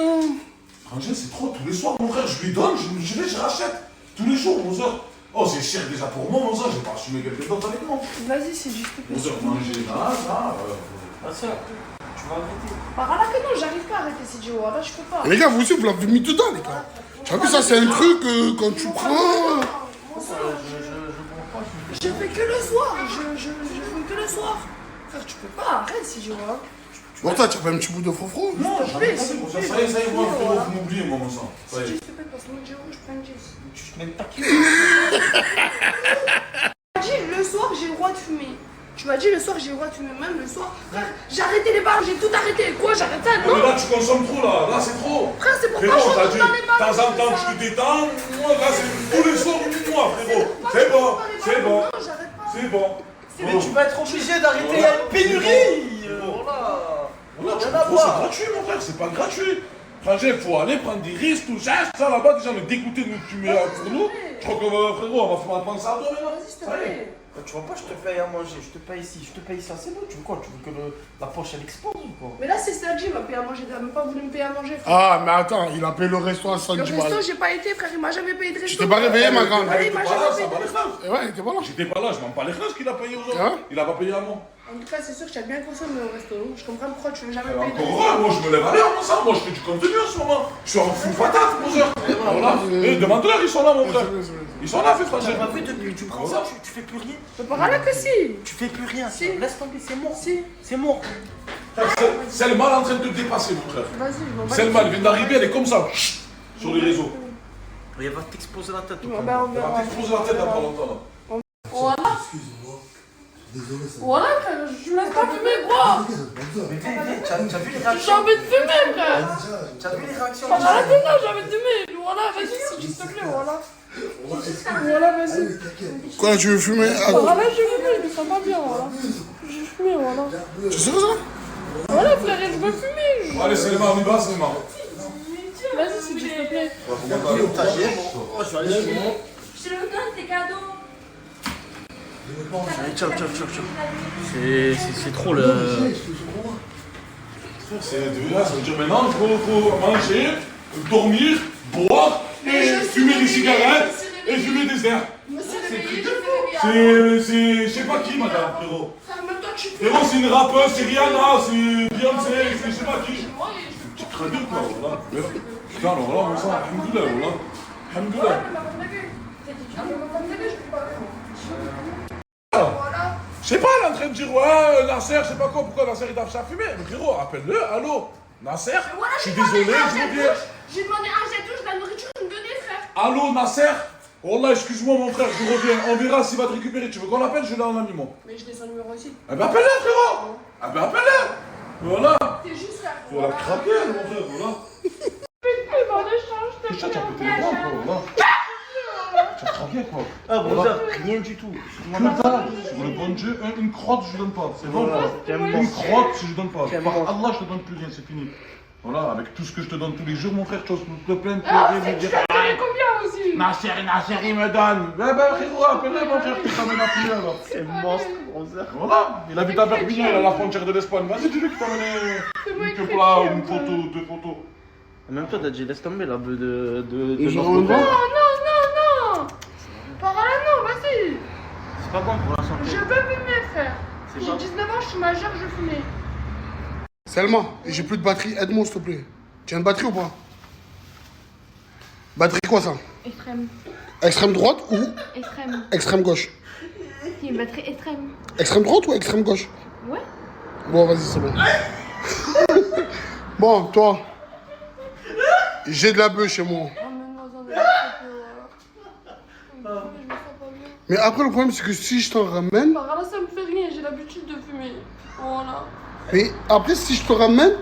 Angèle, c'est trop, tous les soirs, mon frère, je lui donne, je rachète. Tous les jours, mon soeur. Oh, c'est cher déjà pour moi, mon soeur, j'ai pas assumé quelqu'un d'autre avec moi. Vas-y, c'est juste Mon soeur, manger là, ça. Tu vas arrêter. Par là que non, j'arrive pas à arrêter ces duos, là je peux pas. Les gars, vous aussi, vous l'avez mis dedans, les gars. Tu as vu, ça, c'est un truc quand tu prends. Je fais que le soir, je fume que le soir. Frère, tu peux pas, arrête ces duos. Bon, toi, tu as pas un petit bout de frofro? Non, jamais, c'est pour ça. Ça y est, moi, frérot, vous m'oubliez, moi, mon sang. Ça y est. Je te pète parce que moi, je prends une gis. Tu te mets pas qui? Tu m'as dit le soir, j'ai le droit de fumer. Tu m'as dit le soir, j'ai le droit de fumer. Même le soir, frère, j'ai arrêté les bars, j'ai tout arrêté. Quoi, j'arrête ça? Non. Mais là, tu consommes trop, là. Là, c'est trop. Frère, c'est pourquoi frérot, je rentre dans les bars. De temps en temps, tu te détends. Moi, là, c'est tous les soirs, moi, frérot. C'est bon, c'est bon. C'est bon. Mais tu vas être obligé d'arrêter la pénurie. Voilà, c'est gratuit, mon frère, c'est pas gratuit. Frangin, il faut aller prendre des risques, tout ça. Ça là-bas, déjà, me dégoûter de nous tuer pour nous. Je crois que, frérot, on va prendre ça à toi maintenant. Ça y est. Tu vois pas, je te paye à manger, je te paye ici, je te paye ça, c'est bon. Tu veux quoi? Tu veux que la poche elle explose ou quoi? Mais là, c'est Sergi, il m'a payé à manger. T'as même pas voulu me payer à manger, frère. Ah, mais attends, il a payé le resto à 110 Le balles. resto, j'ai pas été, frère, il m'a jamais payé de resto. Tu t'es pas réveillé, ma grande? Ouais, il m'a jamais payé de resto. Ouais, il était pas là. J'étais pas là, je m'en bats les restes qu'il a payé aux autres. Il a pas payé à moi. En tout cas, c'est sûr que tu as bien consommé au resto. Je comprends pourquoi tu veux jamais payer de Encore resto. heureux, moi je me lève à l'heure, mon sang. Moi je fais du contenu en ce moment. Je suis en fou patate, mon soeur. Voilà. Et demande-leur, ils sont là, mon frère. Ils sont là, fais frangin. T'as pas vu depuis tu prends ça, tu fais plus rien. Mais par là que si. Tu fais plus rien. Si. Laisse tomber, c'est mort. Si. C'est mort. C'est le mal en train de te dépasser, mon frère. Vas-y, je m'en bats. C'est le mal, elle vient d'arriver, elle est comme ça, sur les réseaux. Il va t'exposer la tête. Elle va t'exposer la tête dans pas longtemps. Là. Voilà. Désolé, ça. Voilà, frère, je me laisse pas fumer, gros. Mais t'as vu les réactions? J'ai envie de fumer, frère. T'as vu les réactions? Arrêtez là, j'ai envie de fumer. Voilà, vas-y, s'il te plaît, voilà. Voilà, vas-y. Quoi, tu veux fumer? Voilà, je veux fumer, je me sens pas bien, voilà. Je veux fumer, voilà. Tu sais ça? Voilà, frère, je veux fumer. Allez, c'est les mains, on y va, c'est les mains. Vas-y, s'il te plaît. Je vais aller chez moi. Je te le donne, tes cadeaux. Allez, ciao. C'est trop le... C'est dégueulasse, ça veut dire maintenant il faut manger, dormir, boire, et fumer des cigarettes, et fumer des airs. C'est... je sais pas qui, madame, frérot. Frérot, c'est une rappeuse, c'est Rihanna, c'est Beyoncé, c'est je sais pas qui. Tu te traduis quoi, voilà. Putain, alors là, on sent, alhamdoulilah, voilà. Alhamdoulilah. Je sais pas, elle est en train de dire, ouais, Nasser, je sais pas quoi, pourquoi Nasser il t'a fait fumer. Mais frérot, appelle-le, allô, Nasser, je suis désolé, je reviens. J'ai demandé un jet touche, la nourriture, il me donnait, frère. Allô, Nasser, oh là, excuse-moi mon frère, je reviens, on verra s'il va te récupérer. Tu veux qu'on l'appelle, je l'ai en ami, moi. Mais je l'ai son numéro aussi. Eh ben appelle-le, frérot. Eh ben appelle-le. Voilà. T'es juste, frère. Tu vas la craquer, mon frère, voilà. Putain, on échange, Qu'est-ce que tu as pété les bras, quoi, voilà. Tu as craqué, quoi. Ah, bon, Voilà. rien du tout. Que dalle. Sur le bon Dieu, une crotte, je donne pas. C'est bon. Une crotte, si je donne pas. Par Allah, je te donne plus rien, c'est fini. Voilà, avec tout ce que je te donne tous les jours, mon frère, tu oses te plaindre, pleurer, me dire. Combien aussi? Nasser, il me donne. Eh ben, frérot, appelle-le, mon frère, qui t'amène à prier, alors. C'est monstre, Voilà, il habite à Perpignan, il est à la frontière de l'Espagne. Vas-y, dis-lui que t'as amené une plat, une photo, 2 photos. En même temps, t'as dit laisse tomber la beuh de Non. Par là, non, vas-y. C'est pas bon pour la santé. Je veux fumer, frère. C'est J'ai pas- 19 ans, je suis majeur, je veux fumer. Selma, j'ai plus de batterie, aide-moi s'il te plaît. Tu as une batterie ou pas? Batterie quoi ça? Extrême. Extrême droite ou Extrême. extrême gauche? C'est une batterie extrême. Extrême droite ou extrême gauche? Ouais. Bon, vas-y, c'est bon. Bon, toi, j'ai de la bœuf chez moi. Mais après, le problème, c'est que si je t'en ramène. Par là, ça me fait rien, j'ai l'habitude de fumer. Voilà. Mais après, si je te ramène,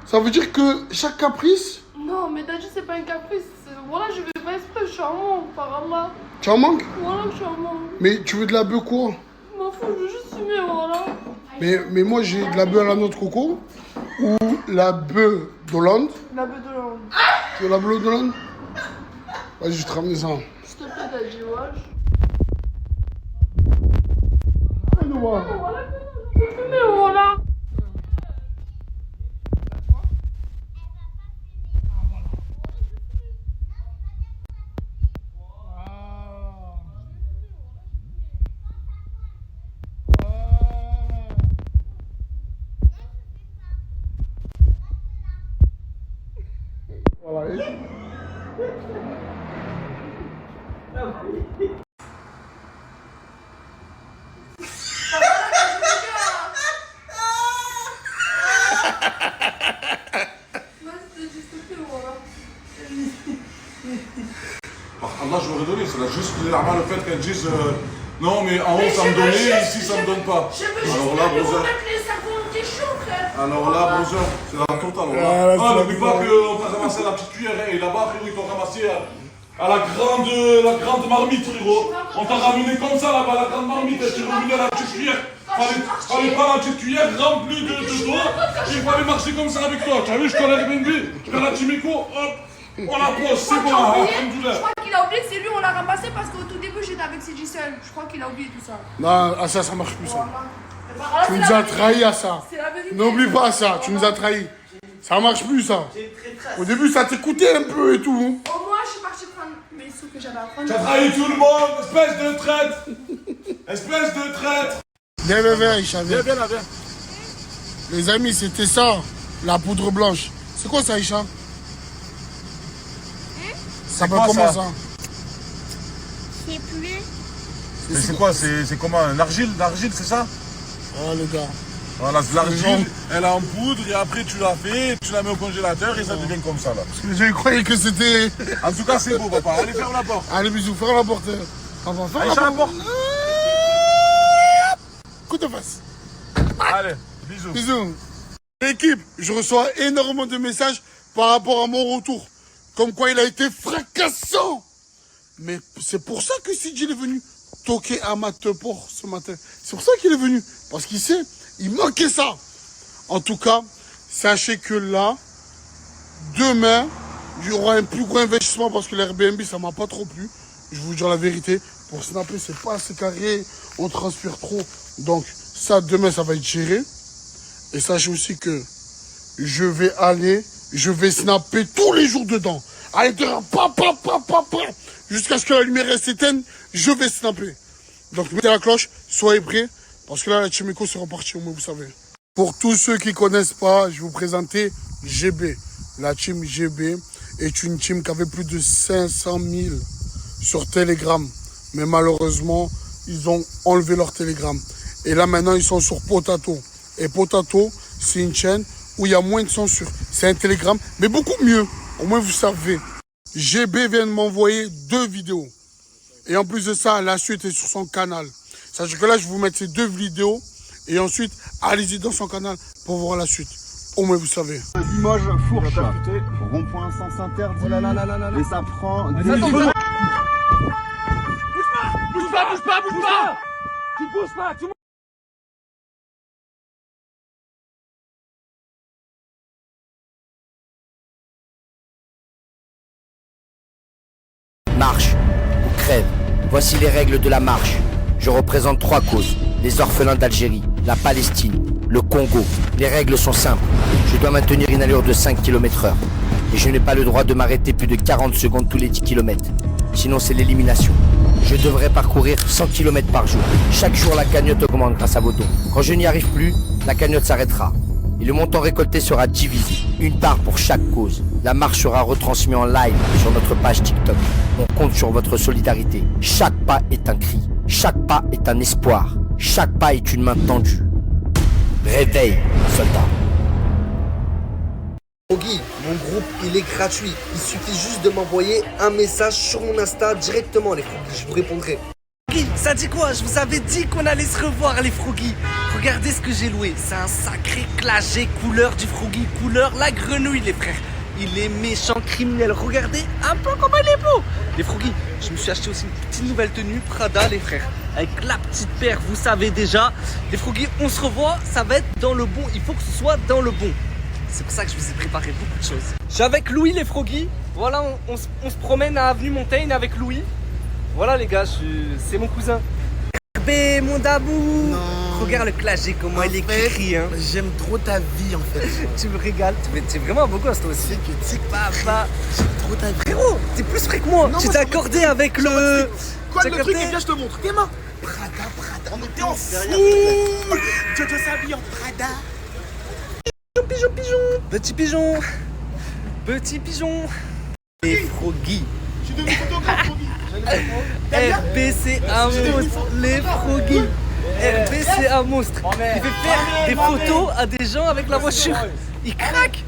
ça veut dire que chaque caprice, Non, mais t'as dit, c'est pas un caprice. Voilà, je vais pas exprès, je suis en manque, par Allah. tu en manques. Voilà, je suis en manque. Mais tu veux de la bœuf quoi? Je m'en fous, je veux juste fumer, voilà. Mais moi, j'ai de la bœuf à la noix de coco ou la bœuf d'Hollande. La beuh de l'Inde. Tu veux la bœuf d'Hollande? Vas-y, je te ramène ça. S'il te plaît, t'as dit, ouais. Voilà. Voilà, je veux fumer, voilà. Voilà. Allah, je veux redonner, c'est là juste le fait qu'elles disent non, mais en haut ça me donnait, ici ça me donne pas. Alors là, brother. Alors là, brother, c'est la totale. Ah, n'oublie pas qu'on t'a ramassé la petite cuillère et là-bas, frérot, ils t'ont ramassé à la grande marmite, frérot. On t'a ramené comme ça là-bas, la grande marmite, et tu es revenu à la petite cuillère. Fallait prendre la petite cuillère remplie de d'eau, et il fallait marcher comme ça avec toi. Tu as vu, je connais Airbnb, je connais la Timeco, hop, on la pose, c'est bon, alhamdoulilah. Je crois qu'il a oublié que c'est lui, on l'a ramassé parce qu'au tout début j'étais avec CJ seul. Je crois qu'il a oublié tout ça. Non, à ça marche plus ça. Tu nous as trahis à ça. C'est la vérité. N'oublie pas ça, tu nous as trahis. Ça marche plus ça. Au début ça t'écoutait un peu et tout. Au moins je suis partie prendre mes sous que j'avais à prendre. Tu as trahi tout le monde, espèce de traître. Espèce de traître. Viens, Aïcha, viens. Viens là, viens. Les amis, c'était ça, la poudre blanche. C'est quoi ça, Aïcha? Ça va comment ça? C'est plus. Mais c'est quoi? C'est comment? Un argile, c'est ça? Ah, le gars. Voilà, c'est l'argile, elle est en poudre et après tu la fais, tu la mets au congélateur et ça devient comme ça là. Parce que je croyais que c'était... En tout cas, c'est beau, papa. Allez, ferme la porte. Allez, bisous, ferme la porte. Enfin, ferme Allez, la ferme porte. la porte. Coup de face. Allez, bisous. Bisous. L'équipe, je reçois énormément de messages par rapport à mon retour. Comme quoi il a été fracassant. Mais c'est pour ça que Sidji est venu toquer à Mateport ce matin. C'est pour ça qu'il est venu. Parce qu'il sait, il manquait ça. En tout cas, sachez que là, demain, il y aura un plus gros investissement parce que l'Airbnb, ça m'a pas trop plu. Je vous dis la vérité. Pour snapper, c'est pas assez carré. On transpire trop. Donc, ça, demain, ça va être géré. Et sachez aussi que je vais snapper tous les jours dedans. À l'intérieur, jusqu'à ce que la lumière reste éteinte, je vais snapper. Donc, mettez la cloche, soyez prêts. Parce que là, la Team Eco sera partie, au moins, vous savez. Pour tous ceux qui ne connaissent pas, je vais vous présenter GB. La Team GB est une team qui avait plus de 500 000 sur Telegram. Mais malheureusement, ils ont enlevé leur Telegram. Et là, maintenant, ils sont sur Potato. Et Potato, c'est une chaîne où il y a moins de censure. C'est un Telegram, mais beaucoup mieux. Au moins, vous savez. GB vient de m'envoyer 2 vidéos. Et en plus de ça, la suite est sur son canal. Sachez que là, je vais vous mettre ces 2 vidéos. Et ensuite, allez-y dans son canal pour voir la suite. Au moins, vous savez. Limoges, Fourche, rond-point sens interdit. Et ça prend... Bouge pas. Tu bouges pas, tout le monde. Marche ou crève. Voici les règles de la marche. Je représente 3 causes. Les orphelins d'Algérie, la Palestine, le Congo. Les règles sont simples. Je dois maintenir une allure de 5 km/h. Et je n'ai pas le droit de m'arrêter plus de 40 secondes tous les 10 km. Sinon c'est l'élimination. Je devrais parcourir 100 km par jour. Chaque jour la cagnotte augmente grâce à vos dons. Quand je n'y arrive plus, la cagnotte s'arrêtera. Et le montant récolté sera divisé. Une part pour chaque cause. La marche sera retransmise en live sur notre page TikTok. On compte sur votre solidarité. Chaque pas est un cri. Chaque pas est un espoir. Chaque pas est une main tendue. Réveille, soldat. Guy, mon groupe il est gratuit. Il suffit juste de m'envoyer un message sur mon Insta directement les Froggy, je vous répondrai. Ça dit quoi? Je vous avais dit qu'on allait se revoir les Froggy. Regardez ce que j'ai loué. C'est un sacré clagé couleur du Froggy, couleur la grenouille les frères. Il est méchant, criminel. Regardez un peu comment il est beau. Les Froggy, je me suis acheté aussi une petite nouvelle tenue Prada les frères. Avec la petite paire, vous savez déjà. Les Froggy, on se revoit, ça va être dans le bon. Il faut que ce soit dans le bon. C'est pour ça que je vous ai préparé beaucoup de choses. Je suis avec Louis les Froggy. Voilà, on se promène à Avenue Montaigne avec Louis. Voilà les gars, c'est mon cousin. Bé, mon dabou. Non. Regarde le clagé, comment il écrit. Hein. J'aime trop ta vie en fait. Tu me régales, tu es vraiment un beau gosse toi aussi. C'est que papa, j'aime trop ta vie. Frérot, t'es plus frais que moi. Tu t'es accordé avec le... Quoi le truc? Et bien je te montre. Tes mains. Prada. On était en fou. Jojo s'habille en Prada. Pigeon. Petit pigeon. Les Froggy. Je suis devenu photographe, Froggy. RB, un monstre, les Froggy. RB, c'est un monstre. Il fait faire des photos à des gens avec la voiture. Il craque.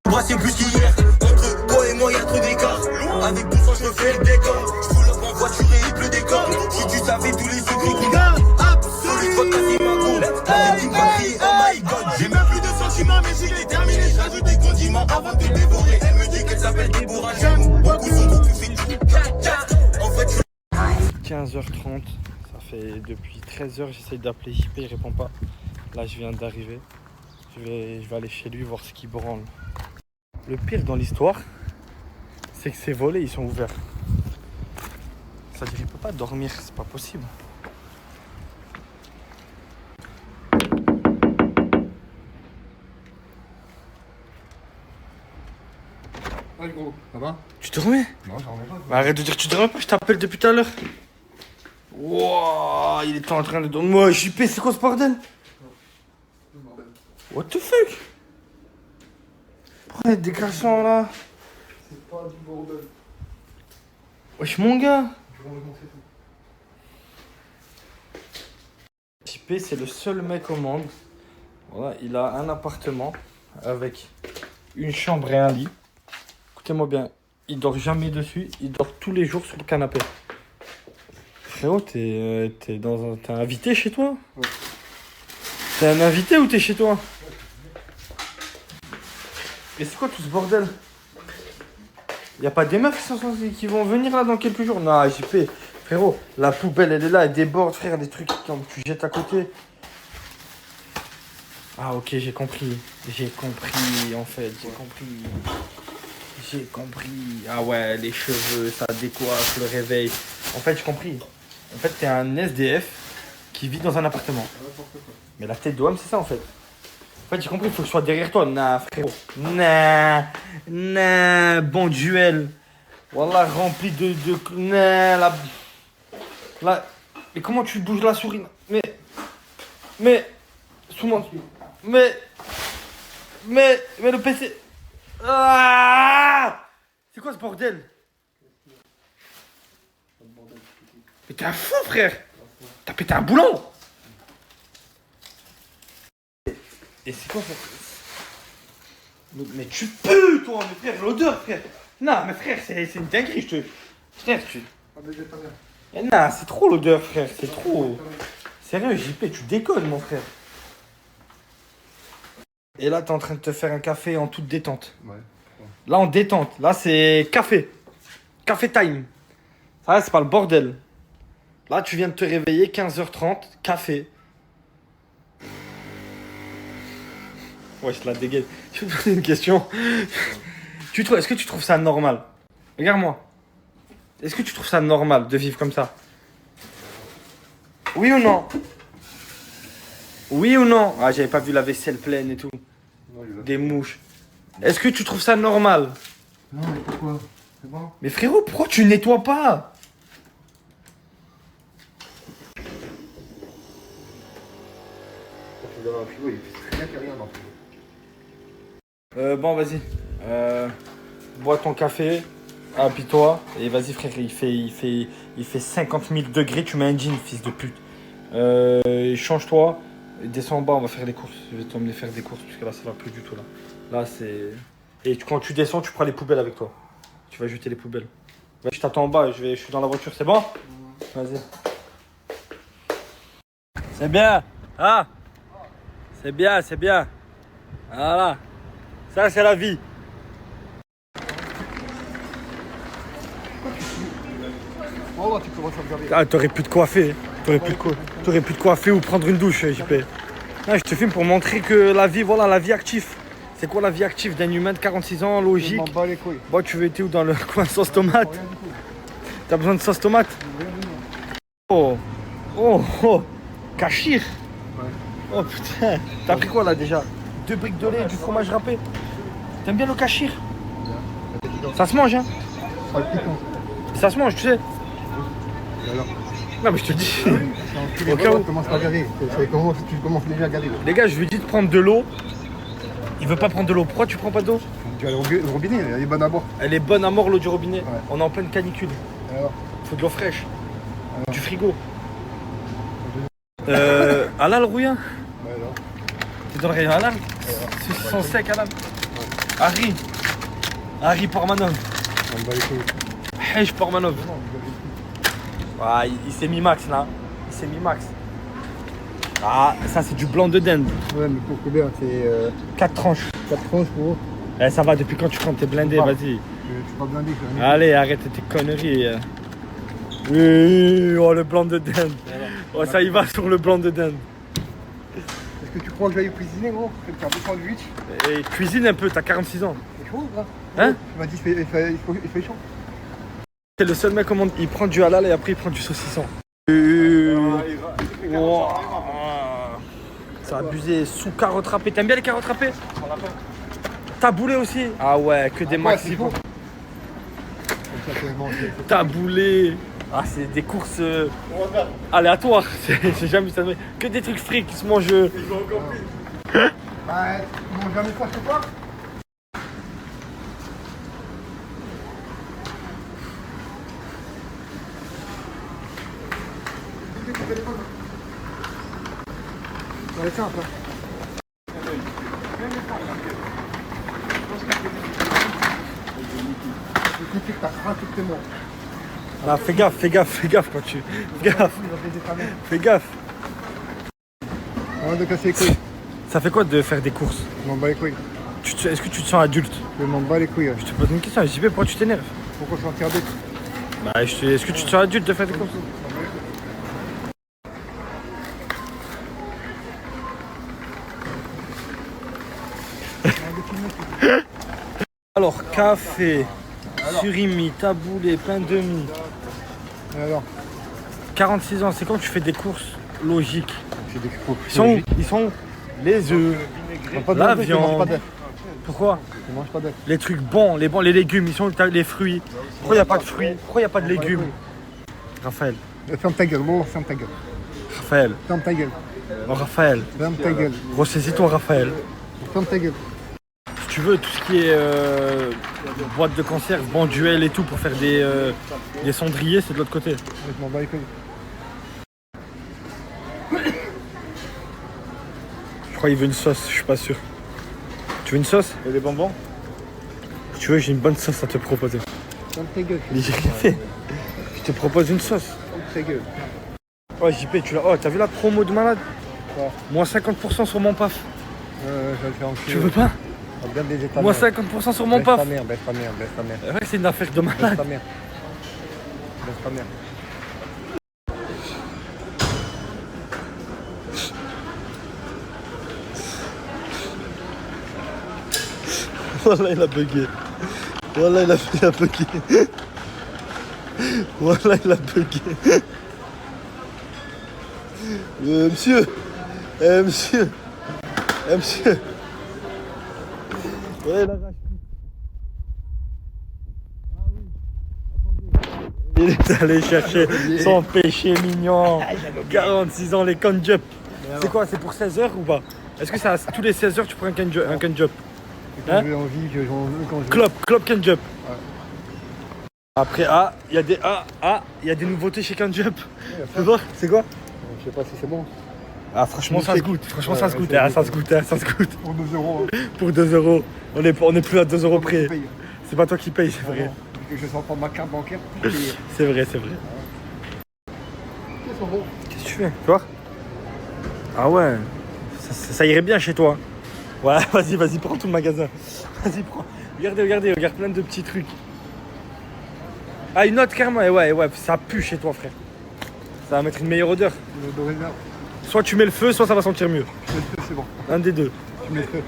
Moi c'est plus qu'hier. Entre toi et moi y'a trop d'écart. Avec tout ça je me fais le décor. Je roule up en voiture et il pleut des corps. Si tu savais tous les secrets qui gagnent. Absolument. Vodka c'est ma go. Avec une batterie, oh my god. J'ai même plus de sentiments mais j'ai déterminé. Je rajoute des condiments avant de dévorer. Elle me dit qu'elle s'appelle Déborah. J'aime beaucoup son truc. Tu fais du en fait 15h30, ça fait depuis 13h, j'essaye d'appeler JP, il répond pas. Là je viens d'arriver, je vais aller chez lui voir ce qu'il branle. Le pire dans l'histoire, c'est que ces volets ils sont ouverts. C'est-à-dire qu'il peut pas dormir, c'est pas possible. Ouais gros, ça va? Tu dormais? Non, j'en ai pas. Bah, arrête de dire que tu dormais pas, je t'appelle depuis tout à l'heure. Wow, il était en train de dormir. Moi, JP, c'est quoi ce bordel? What the fuck? Pourquoi il y a des garçons là? C'est pas du bordel. Wesh mon gars. Je vais remonter tout. JP, c'est le seul mec au monde Voilà, il a un appartement avec une chambre et un lit. Écoutez-moi bien, il dort jamais dessus, il dort tous les jours sur le canapé. Frérot, t'es invité chez toi? T'es un invité ou t'es chez toi? Et c'est quoi tout ce bordel? Y'a pas des meufs qui vont venir là dans quelques jours? Non, JP, frérot, la poubelle elle est là, elle déborde, frère, des trucs quand tu jettes à côté. Ah ok, j'ai compris en fait, j'ai compris. Ah ouais, les cheveux, ça décoiffe, le réveil. En fait, j'ai compris. En fait, t'es un SDF qui vit dans un appartement. Mais la tête d'homme, c'est ça en fait. En fait, j'ai compris, il faut que je sois derrière toi. Nah, frérot. Nah, bon duel. Wallah, rempli de... Nah, la... Mais comment tu bouges la souris? Mais... Sous-moi... Mais le PC... Ah, c'est quoi ce bordel? Mais t'es un fou, frère. T'as pété un boulon. Et c'est quoi ça? Mais tu pues, toi, mais frère, l'odeur, frère. Non, mais frère, c'est une dinguerie, je te... Frère, tu... Non, c'est trop l'odeur, frère, c'est trop... Sérieux, JP, tu déconnes, mon frère. Et là, t'es en train de te faire un café en toute détente. Ouais. Là, en détente. Là, c'est café. Café time. Ça, c'est pas le bordel. Là, tu viens de te réveiller, 15h30, café. Ouais, je te la dégaine. Je vais te poser une question. Est-ce que tu trouves ça normal? Regarde-moi. Est-ce que tu trouves ça normal de vivre comme ça? Oui ou non? Oui ou non? Ah, j'avais pas vu la vaisselle pleine et tout. Des mouches. Est-ce que tu trouves ça normal? Non, mais pourquoi? C'est bon. Mais frérot, pourquoi tu nettoies pas? Bon, vas-y. Bois ton café. Habille-toi. Et vas-y, frère, il fait 50 000 degrés. Tu mets un jean, fils de pute. Change-toi. Descends en bas, on va faire les courses. Je vais t'emmener faire des courses, parce que là, ça va plus du tout, là. Là, c'est... Et quand tu descends, tu prends les poubelles avec toi. Tu vas jeter les poubelles. Ouais, je t'attends en bas, je suis dans la voiture, c'est bon? Vas-y. C'est bien, ah? C'est bien, c'est bien. Voilà. Ça, c'est la vie. Oh, tu commences à regarder. Ah, t'aurais pu te coiffer. T'aurais pu te coiffer ou prendre une douche, JP. Ah, je te filme pour montrer que la vie, voilà, la vie active. C'est quoi la vie active d'un humain de 46 ans, logique? Je m'en bats les couilles. Bon, tu veux être où dans le coin sauce tomate? T'as besoin de sauce tomate? Oh, Cachir. Oh putain, t'as pris quoi là déjà? 2 briques de lait, du fromage râpé. T'aimes bien le cachir? Ça se mange, hein? Ça se mange, tu sais. Non mais je te dis. Au cas où. Commence à galérer. Tu commences déjà à galérer. Les gars, je lui dis de prendre de l'eau. Il veut pas prendre de l'eau. Pourquoi tu prends pas d'eau? Tu vas aller au robinet, elle est bonne à boire. Elle est bonne à mort, l'eau du robinet. Ouais. On est en pleine canicule. Alors. Faut de l'eau fraîche. Du frigo. Halal Rouyen? Ouais, alors. T'es dans le rayon halal? C'est sans sec halal. Harry Pormanov. On me bat les couilles. Hej Pormanov. Ah, il s'est mis max là. Il s'est mis max. Ah, ça c'est du blanc de dinde. Ouais, mais pour combien? C'est 4 tranches. 4 tranches pour. Eh, ça va, depuis quand tu prends tes blindés, vas-y. Je suis pas blindé, je suis Allez, arrête tes conneries. Oui, oh le blanc de dinde. Oh, ça y va sur le blanc de dinde. Est-ce que tu crois que j'aille cuisiner, gros? Faire des sandwichs? Et cuisine un peu, t'as 46 ans. C'est chaud, là? Hein? Tu m'as dit il fait chaud. C'est le seul mec au monde, il prend du halal et après il prend du saucisson. Wow. C'est abusé, sous carottes râpées. T'aimes bien les carottes râpées? Taboulé aussi? Ah ouais, que des maxi. Taboulé. Ah, c'est des courses aléatoires. J'ai jamais vu ça. Que des trucs frits qui se mangent. Bah, ils m'ont jamais fait quoi? Ça va être simple. Ah, fais gaffe quand tu. Fais gaffe. Fais gaffe. On va de casser les couilles. Ça fait quoi de faire des courses? Je m'en bats les couilles. Est-ce que tu te sens adulte? Je m'en bats les couilles. Je te pose une question, JP, pourquoi tu t'énerves? Pourquoi je suis interdit? Bah, est-ce que tu te sens adulte de faire des courses? Alors, café, surimi, taboulé, pain de mie. Alors 46 ans, c'est quand tu fais des courses logiques? J'ai des courses Ils sont où? Les œufs, la viande. Pourquoi? Je mange pas d'œufs. Les trucs bons, les légumes, ils sont où? Les fruits. Pourquoi il n'y a pas de fruits? Pourquoi il n'y a pas de légumes? Raphaël. Ferme ta gueule, bon, ferme ta gueule. Raphaël. Ferme ta gueule. Oh, Raphaël. Ferme ta gueule. Ressaisis-toi, Raphaël. Ferme ta gueule. Si tu veux, tout ce qui est boîte de conserve, banduelle et tout pour faire des cendriers, c'est de l'autre côté. Je m'en bats les couilles. Je crois qu'il veut une sauce, je suis pas sûr. Tu veux une sauce? Et des bonbons? Si tu veux, j'ai une bonne sauce à te proposer. Ferme ta gueule. Mais j'ai rien fait. Je te propose une sauce. Ferme ta gueule. Oh JP, t'as vu la promo de malade? Quoi? Moins 50% sur mon paf. Je vais le faire en Tu veux pas? Regarde les états. Moins 50% sur mon baisse paf. ta mère, baisse ta mère, baisse ta mère. C'est vrai que c'est une affaire de Baisse malade. ta mère. Baisse ta mère. Voilà, il a bugué. Voilà, il a bugué. Voilà, il a bugué. Monsieur. Monsieur. Monsieur. Ouais, il a racheté. Il est allé chercher son péché mignon. 46 ans, les con-jump. C'est quoi? C'est pour 16 heures ou pas? Est-ce que ça, tous les 16 heures, tu prends un con-jump? Quand j'ai envie, que j'en veux, quand je veux. Club Can-Jump. Ouais. Après, il y a des nouveautés chez Can-Jump. Tu veux voir? C'est quoi? Je sais pas si c'est bon. Ah, franchement, ça se goûte. Franchement, ça se goûte. ça Ça se goûte. Ça se goûte. Pour 2 euros. Pour 2 euros. On est plus à 2 euros près. C'est pas toi qui paye, c'est vrai. Que je sors prendre ma carte bancaire pour payer. C'est vrai, c'est vrai. Ils sont bons. Qu'est-ce que tu fais? Tu vois? Ah ouais. Ça irait bien chez toi. Ouais, vas-y, prends tout le magasin. Vas-y, prends. Regardez, regarde plein de petits trucs. Ah, une autre carrément. Ouais, ça pue chez toi, frère. Ça va mettre une meilleure odeur. Soit tu mets le feu, soit ça va sentir mieux. Je mets le feu, c'est bon. Un des deux. Je mets le feu.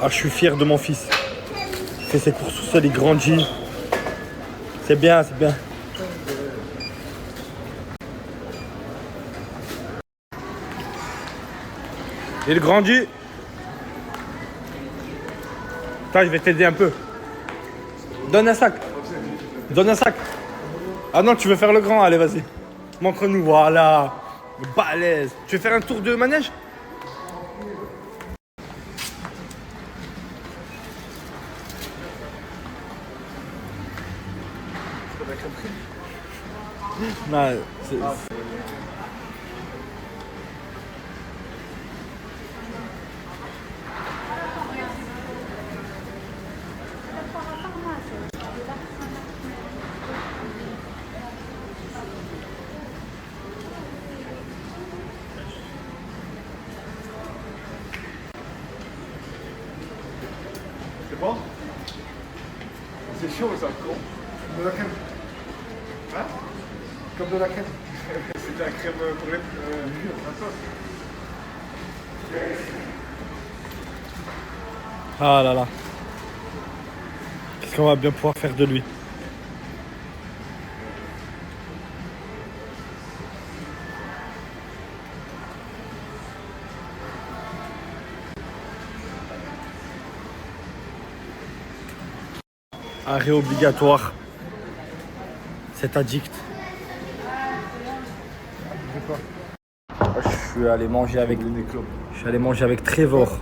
Ah, je suis fier de mon fils. Il fait ses courses tout seul, il grandit. C'est bien, c'est bien. Il grandit. Attends, je vais t'aider un peu. Donne un sac. Ah non, tu veux faire le grand, allez, vas-y. Montre-nous, voilà. Balèze. Tu veux faire un tour de manège? Non, c'est... C'est bon? C'est chaud ça, con. De la crème. Hein? Comme de la crème. C'est de la crème pour les la sauce. Ah là là. Qu'est-ce qu'on va bien pouvoir faire de lui? Arrêt obligatoire. C'est addict. Je suis allé manger avec Trevor.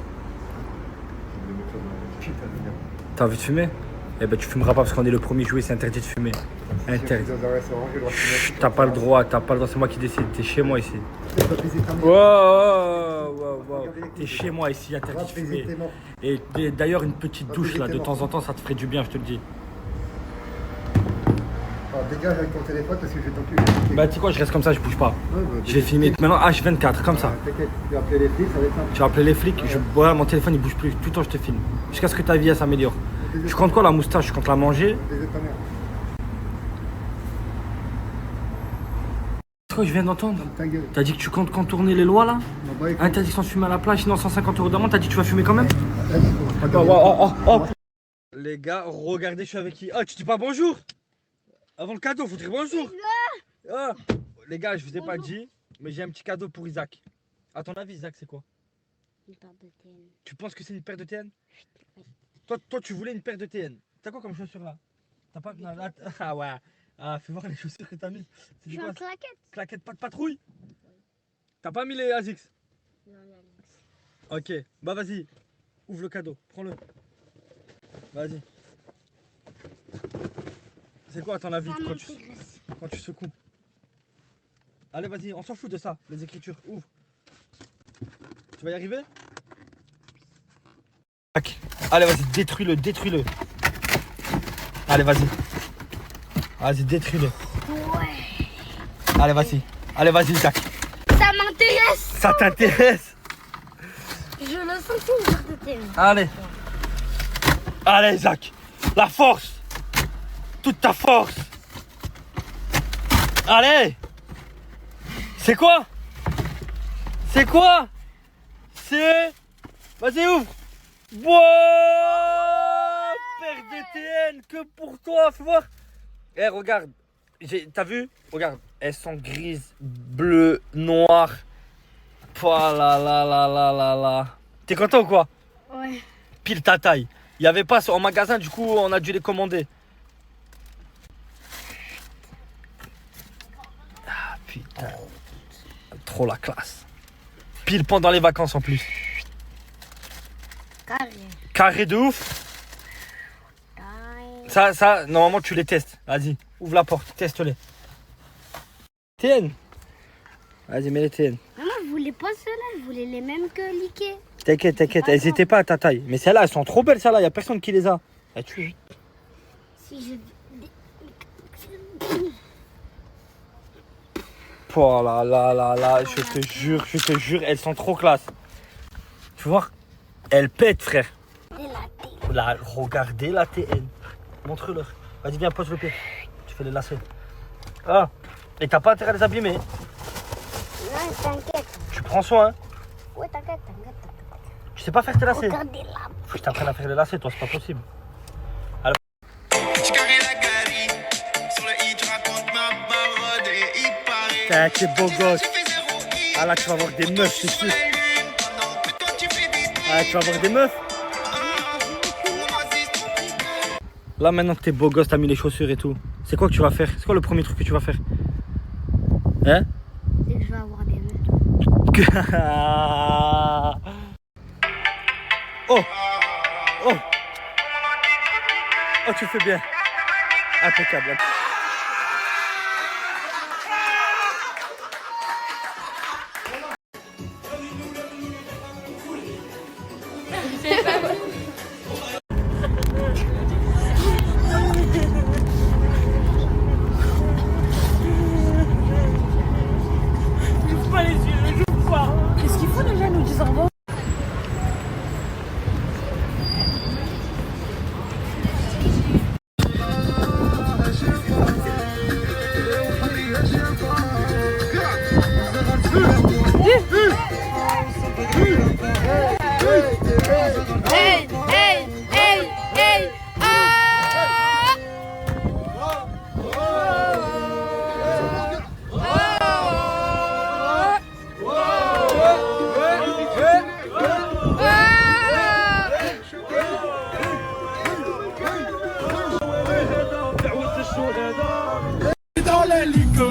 T'as envie de fumer? Eh ben tu fumeras pas parce qu'on est le premier jouet, c'est interdit de fumer. Interdit. T'as pas le droit, c'est moi qui décide, t'es chez moi ici. Wow. T'es chez moi ici, interdit de fumer. Et d'ailleurs, une petite douche là, de temps en temps, ça te ferait du bien, je te le dis. Dégage avec ton téléphone parce que je vais t'en tuer. Bah tu sais quoi, je reste comme ça, je bouge pas. Je vais filmer maintenant H24 comme ça. T'inquiète, tu vas appeler les flics, ça va être simple. Tu vas appeler les flics, ouais, mon téléphone il bouge plus, tout le temps je te filme. Jusqu'à ce que ta vie elle s'améliore. Je compte quoi la moustache, je compte la manger. C'est quoi je viens d'entendre? T'as dit que tu comptes contourner les lois là? Interdiction de fumer à la plage, sinon 150 € d'amende, t'as dit que tu vas fumer quand même? Les gars, regardez je suis avec qui? Ah tu dis pas bonjour? Avant le cadeau, faut dire bonjour. Ah. Les gars, je vous ai pas dit, mais j'ai un petit cadeau pour Isaac. À ton avis, Isaac, c'est quoi? Une paire de TN. Tu penses que c'est une paire de TN? Toi, tu voulais une paire de TN. T'as quoi comme chaussures là? T'as pas. Ah ouais. Ah, fais voir les chaussures que t'as mis. Je suis en claquette. Claquette, pas de patrouille? T'as pas mis les ASICS? Non, les ASICS. Ok, bah vas-y. Ouvre le cadeau, prends-le. Vas-y. C'est quoi à ton avis quand tu secoues? Allez vas-y, on s'en fout de ça, les écritures, ouvre. Tu vas y arriver? Allez vas-y, détruis-le. Allez vas-y. Vas-y, détruis-le. Ouais. Allez vas-y Isaac. Ça m'intéresse. Ça t'intéresse? Je le sens une paire de TN. Allez Isaac, la force. Toute ta force. Allez. C'est quoi? C'est... Vas-y ouvre. Wow. Paire de TN que pour toi, fais voir. Eh regarde. T'as vu? Regarde. Elles sont grises, bleues, noires. Oh là. T'es content ou quoi? Ouais. Pile ta taille. Il n'y avait pas en magasin, du coup on a dû les commander. Ah putain. Trop la classe. Pile pendant les vacances en plus. Carré de ouf. Ça, normalement tu les testes. Vas-y, ouvre la porte, teste-les. TN. Vas-y, mets les TN. Maman, je voulais pas ceux-là, je voulais les mêmes que Liké. T'inquiète, elles étaient pas à ta taille. Mais celles-là, elles sont trop belles, celles-là, y a personne qui les a. Si je... Oh là, je te jure, elles sont trop classe. Tu vois, elles pètent, frère. Là, regardez la TN. Montre-leur. Vas-y, viens, pose le pied. Tu fais les lacets. Ah, et t'as pas intérêt à les abîmer. Non, t'inquiète. Tu prends soin. Ouais, t'inquiète. Tu sais pas faire tes lacets? Regardez là. Faut que je t'apprenne à faire les lacets, toi, c'est pas possible. Alors... T'es beau gosse. Ah là, tu vas avoir des meufs, c'est sûr. Ah, tu vas avoir des meufs. Là, maintenant que t'es beau gosse, t'as mis les chaussures et tout. C'est quoi que tu vas faire? C'est quoi le premier truc que tu vas faire? Hein? C'est que je vais avoir des meufs. Oh, tu fais bien. Impeccable. J'ouvre pas les yeux, j'ouvre pas. Qu'est-ce qu'il faut déjà nous dire au revoir? Dans l'hélico,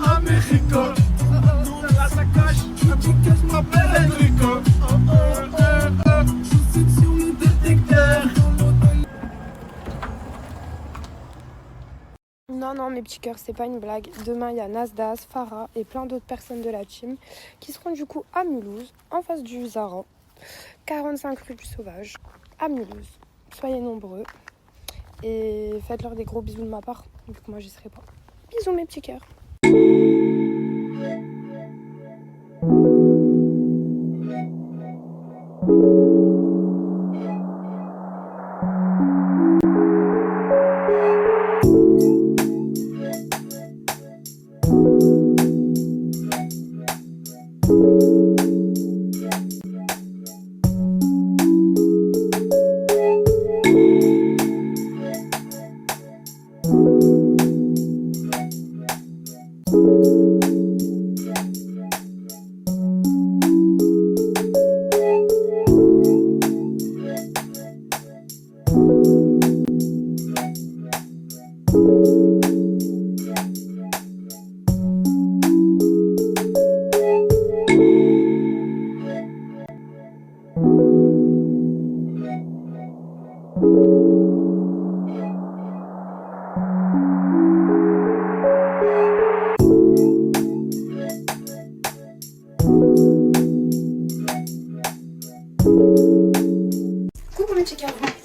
à Mexico, dans la sacoche, un petit que je m'appelle Enrico. Je suis sur le détecteur. non, mes petits cœurs, c'est pas une blague. Demain, il y a Nasdaq, Farah et plein d'autres personnes de la team qui seront du coup à Mulhouse, en face du Zara, 45 rue du Sauvage, à Mulhouse. Soyez nombreux et faites-leur des gros bisous de ma part, vu que moi j'y serai pas. Bisous mes petits cœurs.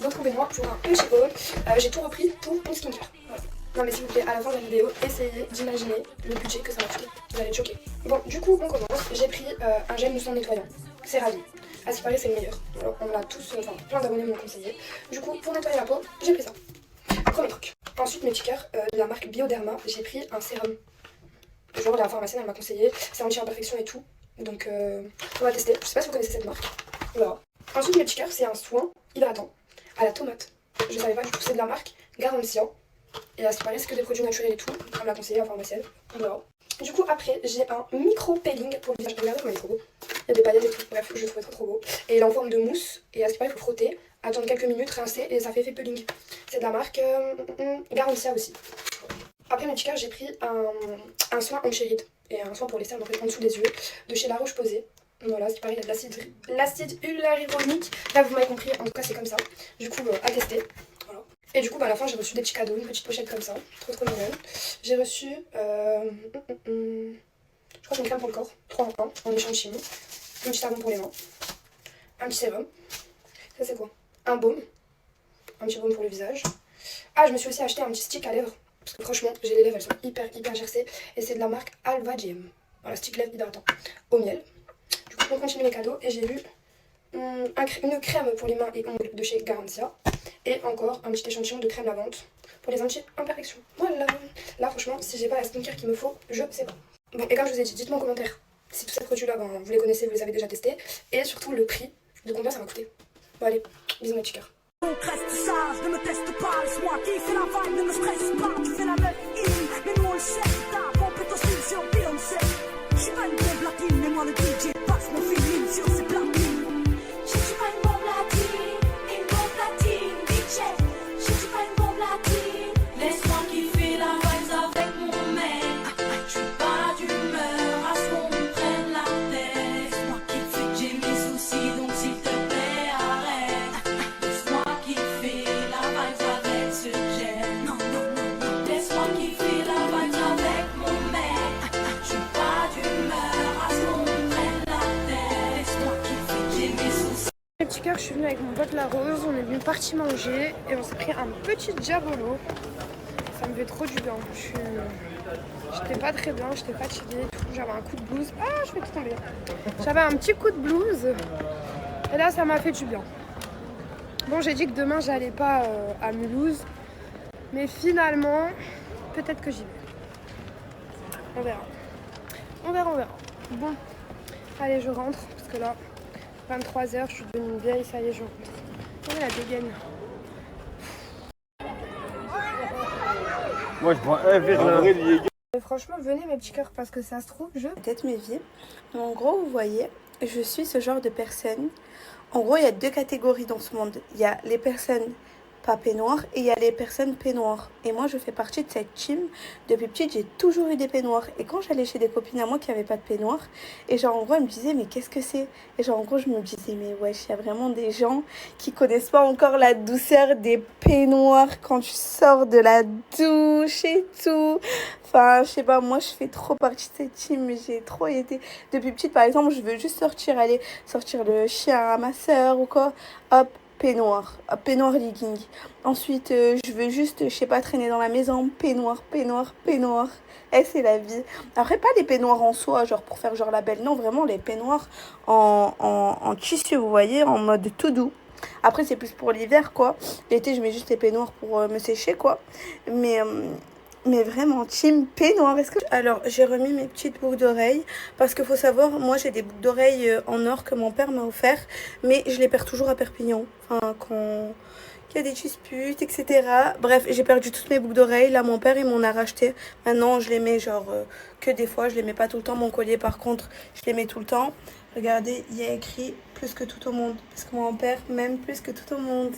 Retrouvez-moi pour un petit haul. J'ai tout repris pour une skincare. Voilà. Non mais s'il vous plaît, à la fin de la vidéo, essayez d'imaginer le budget que ça va coûter. Vous allez être choqués. Bon, du coup, on commence. J'ai pris un gel moussant nettoyant. C'est ravi. À ce qui paraît, c'est le meilleur. Alors, on l'a tous, enfin, plein d'abonnés m'ont conseillé. Du coup, pour nettoyer la peau, j'ai pris ça. Premier truc. Ensuite, mes petits cœurs, de la marque Bioderma, j'ai pris un sérum. Genre, la pharmacienne, elle m'a conseillé. C'est anti-imperfection et tout. Donc, on va tester. Je sais pas si vous connaissez cette marque. Voilà. Ensuite, mes petits cœurs, c'est un soin hydratant à la tomate. Je savais pas, du coup, c'est de la marque Garantia. Et à ce qui paraît, c'est que des produits naturels et tout. On me l'a conseillé, la pharmacienne. Voilà. Du coup, après, j'ai un micro-peeling pour le visage. Regardez comment il est trop beau. Il y a des paillettes et tout. Bref, je le trouvais trop beau. Et il est en forme de mousse. Et à ce qui paraît, il faut frotter, attendre quelques minutes, rincer et ça fait effet peeling. C'est de la marque Garantia aussi. Après, mes petits cœurs, j'ai pris un soin anti-rides et un soin pour les cernes en fait en dessous des yeux de chez La Roche-Posay. Voilà, ce qui paraît, il y a de l'acide hyaluronique. Là, vous m'avez compris, en tout cas, c'est comme ça. Du coup, à tester. Voilà. Et du coup, à la fin, j'ai reçu des petits cadeaux, une petite pochette comme ça. Trop mignonne. J'ai reçu, je crois que c'est une crème pour le corps, 3 en 1, en échange chimie. Un petit savon pour les mains. Un petit sérum. Ça, c'est quoi? Un baume. Un petit baume pour le visage. Ah, je me suis aussi acheté un petit stick à lèvres. Parce que franchement, j'ai les lèvres, elles sont hyper gercées. Et c'est de la marque Alva Gem. Voilà, stick lèvres hydratant. Au miel. Du coup, on continue les cadeaux. Et j'ai eu une crème pour les mains et ongles de chez Garantia. Et encore un petit échantillon de crème lavante pour les anti-imperfections. Voilà. Là, franchement, si j'ai pas la skincare qu'il me faut, je sais pas. Bon, et comme je vous ai dit, dites-moi en commentaire si tous ces produits-là, ben, vous les connaissez, vous les avez déjà testés. Et surtout le prix, de combien ça m'a coûté. Bon, allez, bisous mes petits cœurs. Donc reste sage, ne me teste pas, laisse-moi kiffer la vibe, ne me stresse pas, tu fais la même mais nous on le sait, ta pompe est aussi sur Beyoncé. J'suis pas une bombe latine, mais moi le DJ passe mon feeling sur ses platines. J'suis pas une bombe latine, DJ. J'suis pas une bombe latine, laisse-moi kiffer la vibe avec mon mec. J'suis pas d'humeur à ce qu'on me prenne la tête. Laisse-moi kiffer, j'ai mes soucis, donc s'il te plaît arrête. Laisse-moi kiffer la vibe avec ce gel. Non, laisse-moi kiffer la vibe avec mon mec. J'suis pas d'humeur à ce qu'on me prenne la tête. Laisse-moi kiffer, j'ai mes soucis. Les petits cœurs, je suis venue avec mon pote La Rose, on est venu partir manger et on s'est pris un petit diabolo. Ça me fait trop du bien. J'étais pas très bien, j'étais fatiguée et tout. J'avais un coup de blues. Ah, je vais tout tomber. J'avais un petit coup de blues et là, ça m'a fait du bien. Bon, j'ai dit que demain, j'allais pas à Mulhouse, mais finalement, peut-être que j'y vais. On verra. On verra. Bon, allez, je rentre parce que là, 23h, je suis devenue une vieille, ça y est, je rentre. On est la dégaine. Moi je prends un verre de Jäger. Franchement, venez mes petits cœurs parce que ça se trouve, je... Peut-être mes vies. En gros, vous voyez, je suis ce genre de personne. En gros, il y a deux catégories dans ce monde. Il y a les personnes pas peignoir, et il y a les personnes peignoirs. Et moi, je fais partie de cette team. Depuis petite, j'ai toujours eu des peignoirs. Et quand j'allais chez des copines à moi qui n'avaient pas de peignoir, et genre en gros, elles me disaient, mais qu'est-ce que c'est? Et genre en gros, je me disais, mais wesh, il y a vraiment des gens qui connaissent pas encore la douceur des peignoirs quand tu sors de la douche et tout. Enfin, je sais pas, moi, je fais trop partie de cette team. J'ai trop été... Depuis petite, par exemple, je veux juste sortir, aller sortir le chien à ma soeur ou quoi. Hop, peignoir legging. Ensuite, je veux juste, je sais pas, traîner dans la maison, peignoir. Eh, c'est la vie. Après, pas les peignoirs en soie, genre pour faire genre la belle. Non, vraiment les peignoirs en tissu, vous voyez, en mode tout doux. Après, c'est plus pour l'hiver, quoi. L'été, je mets juste les peignoirs pour me sécher, quoi. Mais vraiment, team peignoir. Alors, j'ai remis mes petites boucles d'oreilles. Parce qu'il faut savoir, moi, j'ai des boucles d'oreilles en or que mon père m'a offert. Mais je les perds toujours à Perpignan. Enfin, quand il y a des disputes, etc. Bref, j'ai perdu toutes mes boucles d'oreilles. Là, mon père, il m'en a racheté. Maintenant, je les mets genre que des fois. Je les mets pas tout le temps. Mon collier, par contre, je les mets tout le temps. Regardez, il y a écrit plus que tout au monde. Parce que mon père m'aime plus que tout au monde.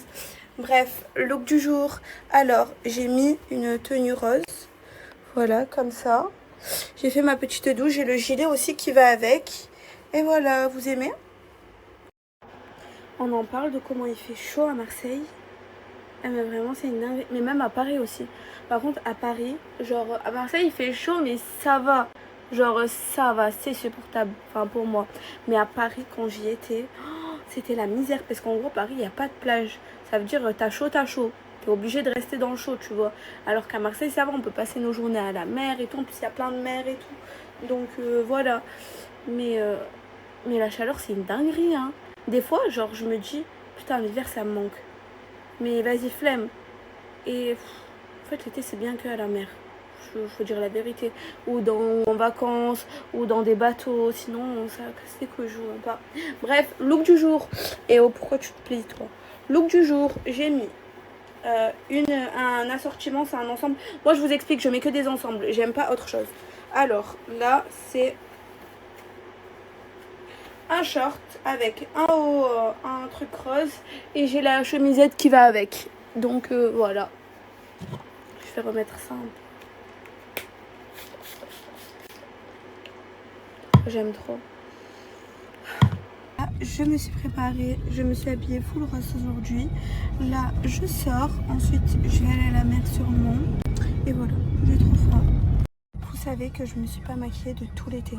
Bref, look du jour. Alors, j'ai mis une tenue rose. Voilà, comme ça. J'ai fait ma petite douche. J'ai le gilet aussi qui va avec. Et voilà, vous aimez? On en parle de comment il fait chaud à Marseille. Ah, mais vraiment, c'est une dinguerie. Mais même à Paris aussi. Par contre, à Paris, genre, à Marseille, il fait chaud, mais ça va. Genre, ça va, c'est supportable. Enfin, pour moi. Mais à Paris, quand j'y étais, c'était la misère. Parce qu'en gros, Paris, il n'y a pas de plage. Ça veut dire, t'as chaud. T'es obligé de rester dans le chaud, tu vois. Alors qu'à Marseille, ça va, on peut passer nos journées à la mer et tout. En plus, il y a plein de mer et tout. Donc, voilà. Mais la chaleur, c'est une dinguerie, hein. Des fois, genre, je me dis, putain, l'hiver, ça me manque. Mais vas-y, flemme. Et en fait, l'été, c'est bien qu'à la mer. Faut dire la vérité. Ou en vacances, ou dans des bateaux. Sinon, ça casse les couilles, je vois pas. Bref, look du jour. Et oh, pourquoi tu te plies, toi? Look du jour, j'ai mis un assortiment, c'est un ensemble. Moi, je vous explique, je mets que des ensembles. J'aime pas autre chose. Alors, là, c'est un short avec un haut, un truc rose. Et j'ai la chemisette qui va avec. Donc, voilà. Je vais remettre ça un peu. J'aime trop. Je me suis préparée, je me suis habillée full rose aujourd'hui. Là, je sors. Ensuite, je vais aller à la mer sûrement. Et voilà, j'ai trop froid. Vous savez que je me suis pas maquillée de tout l'été.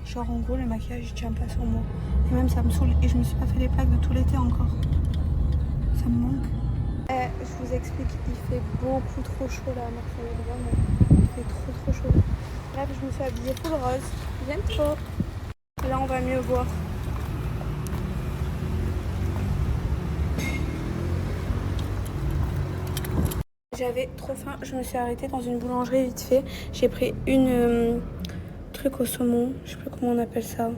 Genre, en gros, le maquillage, il tient pas sur moi. Et même, ça me saoule. Et je me suis pas fait les plaques de tout l'été encore. Ça me manque. Je vous explique, il fait beaucoup trop chaud là à Marseille. Vraiment, il fait trop chaud. Bref, je me suis habillée full rose. J'aime trop. Là, on va mieux voir. J'avais trop faim, je me suis arrêtée dans une boulangerie vite fait. J'ai pris une truc au saumon, je sais plus comment on appelle ça.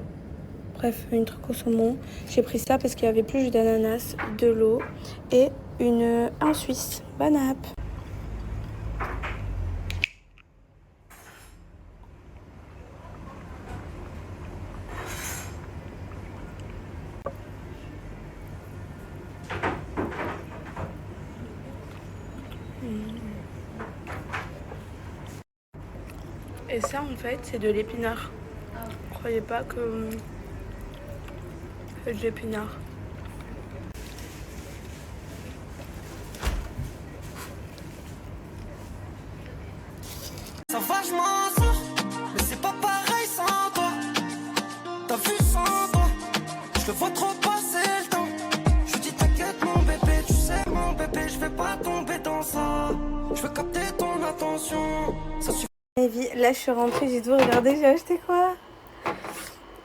Bref, une truc au saumon. J'ai pris ça parce qu'il y avait plus de jus d'ananas, de l'eau et un suisse. Bon app. Et ça, en fait, c'est de l'épinard. Croyez pas que c'est de l'épinard. Ça va, je m'en sors, mais c'est pas pareil sans toi. T'as vu sans toi, je le vois trop passer le temps. Je dis t'inquiète mon bébé, tu sais mon bébé, je vais pas tomber dans ça. Je veux capter ton attention, ça suffit. Là je suis rentrée, j'ai tout regardé, j'ai acheté quoi?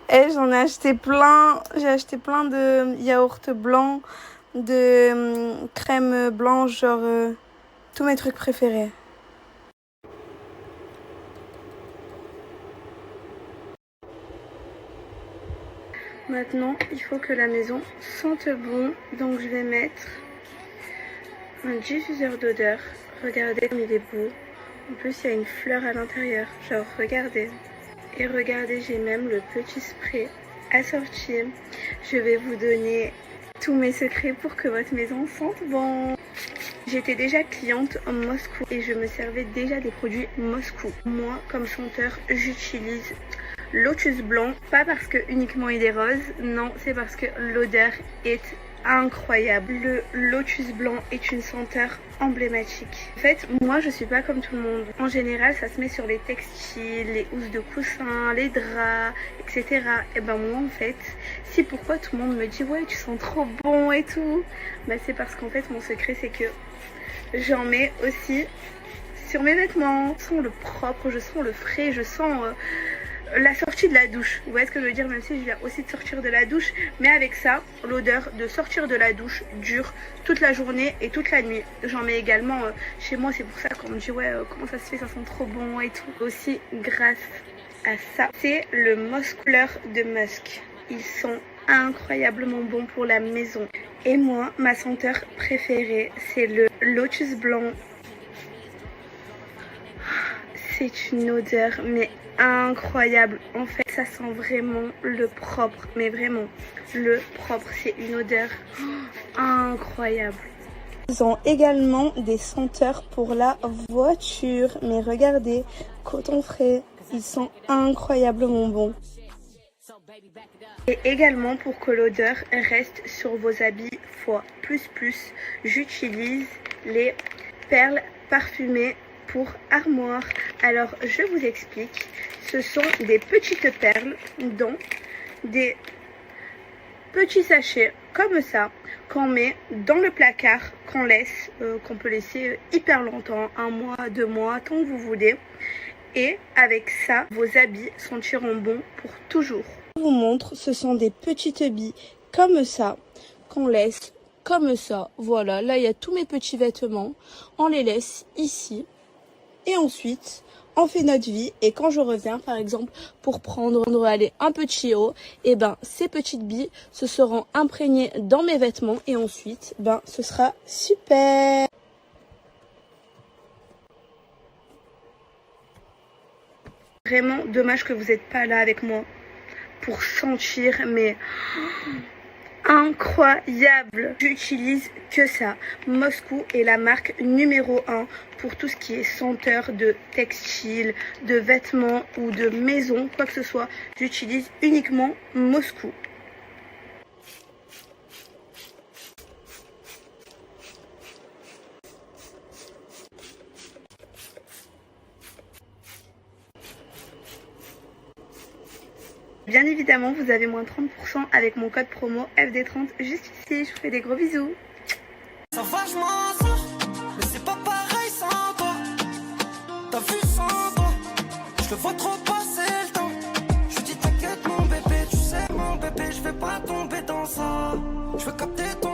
J'en ai acheté plein. J'ai acheté plein de yaourts blancs, de crème blanche, genre tous mes trucs préférés. Maintenant, il faut que la maison sente bon, donc je vais mettre un diffuseur d'odeur. Regardez comme il est beau. En plus, il y a une fleur à l'intérieur. Genre, regardez. Et regardez, j'ai même le petit spray assorti. Je vais vous donner tous mes secrets pour que votre maison sente bon. J'étais déjà cliente en Moscou et je me servais déjà des produits Moscou. Moi, comme senteur, j'utilise Lotus Blanc, pas parce que uniquement il est rose, non, c'est parce que l'odeur est incroyable. Le Lotus Blanc est une senteur emblématique. En fait, moi je suis pas comme tout le monde. En général, ça se met sur les textiles, les housses de coussins, les draps, etc. Et ben moi en fait, si pourquoi tout le monde me dit ouais tu sens trop bon et tout, bah c'est parce qu'en fait mon secret c'est que j'en mets aussi sur mes vêtements. Je sens le propre, je sens le frais, je sens la sortie de la douche. Vous voyez ce que je veux dire, même si je viens aussi de sortir de la douche. Mais avec ça, l'odeur de sortir de la douche dure toute la journée et toute la nuit. J'en mets également chez moi, c'est pour ça qu'on me dit ouais comment ça se fait, ça sent trop bon et tout. Aussi grâce à ça, c'est le Musk Couleur de Musk. Ils sont incroyablement bons pour la maison. Et moi, ma senteur préférée, c'est le Lotus Blanc. C'est une odeur mais incroyable. En fait, ça sent vraiment le propre, mais vraiment le propre. C'est une odeur incroyable. Ils ont également des senteurs pour la voiture. Mais regardez, coton frais, ils sont incroyablement bons. Et également pour que l'odeur reste sur vos habits x++, j'utilise les perles parfumées pour armoire. Alors je vous explique, ce sont des petites perles dans des petits sachets comme ça qu'on met dans le placard, qu'on laisse, qu'on peut laisser hyper longtemps, 1 mois, 2 mois, tant que vous voulez. Et avec ça, vos habits sentiront bon pour toujours. Je vous montre, ce sont des petites billes comme ça qu'on laisse comme ça. Voilà, là il y a tous mes petits vêtements, on les laisse ici. Et ensuite, on fait notre vie. Et quand je reviens, par exemple, pour prendre un petit haut, et ben ces petites billes se seront imprégnées dans mes vêtements. Et ensuite, ben ce sera super. Vraiment dommage que vous n'êtes pas là avec moi pour sentir, mais incroyable. J'utilise que ça. Moscou est la marque numéro 1 pour tout ce qui est senteur de textile, de vêtements ou de maison, quoi que ce soit. J'utilise uniquement Moscou. Bien évidemment, vous avez moins 30% avec mon code promo FD30 juste ici. Je vous fais des gros bisous. Ça va, je m'en sors, mais c'est pas pareil sans toi. T'as vu sans toi, je te vois trop passer le temps. Je dis t'inquiète mon bébé, tu sais mon bébé, je vais pas tomber dans ça. Je veux capter ton...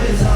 J'ai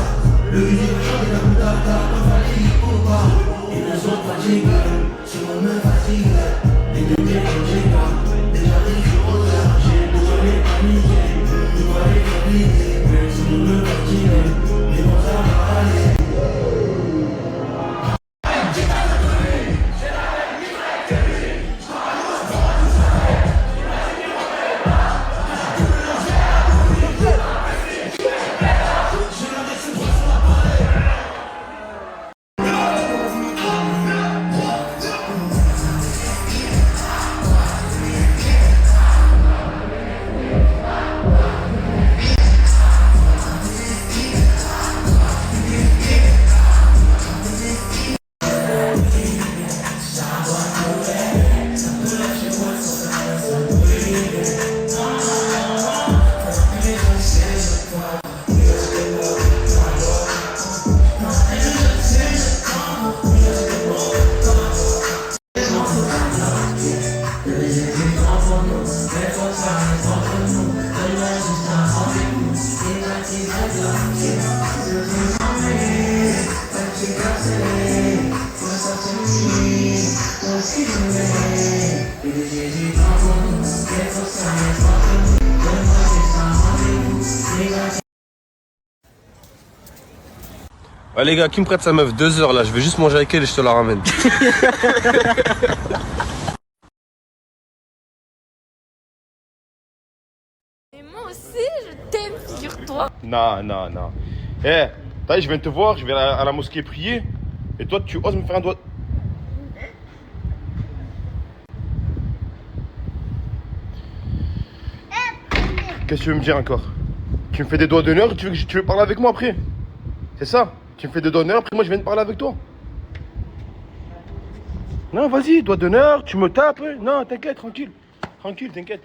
Ouais les gars, qui me prête sa meuf 2 heures là, je vais juste manger avec elle et je te la ramène. Et moi aussi, je t'aime, figure-toi. Non, non, non. Eh, je viens de te voir, je vais à la mosquée prier. Et toi, tu oses me faire un doigt. Qu'est-ce que tu veux me dire encore? Tu me fais des doigts d'honneur, tu veux parler avec moi après? C'est ça? Tu me fais des doigts d'honneur, après moi je viens de parler avec toi. Non, vas-y, doigt d'honneur, tu me tapes. Non, t'inquiète, tranquille. Tranquille, t'inquiète.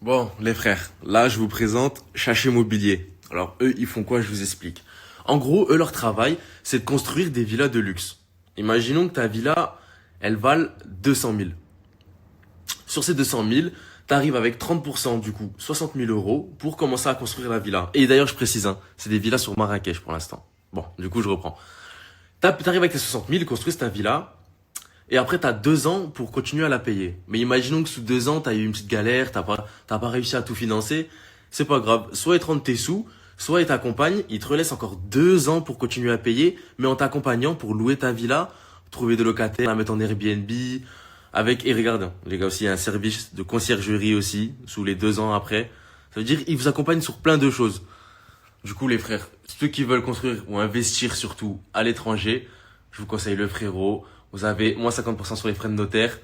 Bon, les frères, là je vous présente Chaché Immobilier. Alors eux, ils font quoi? Je vous explique. En gros, eux, leur travail, c'est de construire des villas de luxe. Imaginons que ta villa, elle vale 200 000. Sur ces 200 000, t'arrives avec 30% du coup, 60 000 euros pour commencer à construire la villa. Et d'ailleurs, je précise, hein, c'est des villas sur Marrakech pour l'instant. Bon, du coup, je reprends. T'arrives avec tes 60 000, construis ta villa. Et après, t'as 2 ans pour continuer à la payer. Mais imaginons que sous 2 ans, t'as eu une petite galère, t'as pas réussi à tout financer. C'est pas grave. Soit ils te rendent tes sous, soit ils t'accompagnent, ils te relaissent encore 2 ans pour continuer à payer, mais en t'accompagnant pour louer ta villa, trouver des locataires, la mettre en Airbnb, et regarde, les gars aussi, il y a un service de conciergerie aussi, sous les 2 ans après. Ça veut dire, ils vous accompagnent sur plein de choses. Du coup, les frères, ceux qui veulent construire ou investir surtout à l'étranger, je vous conseille le frérot. Vous avez moins 50% sur les frais de notaire.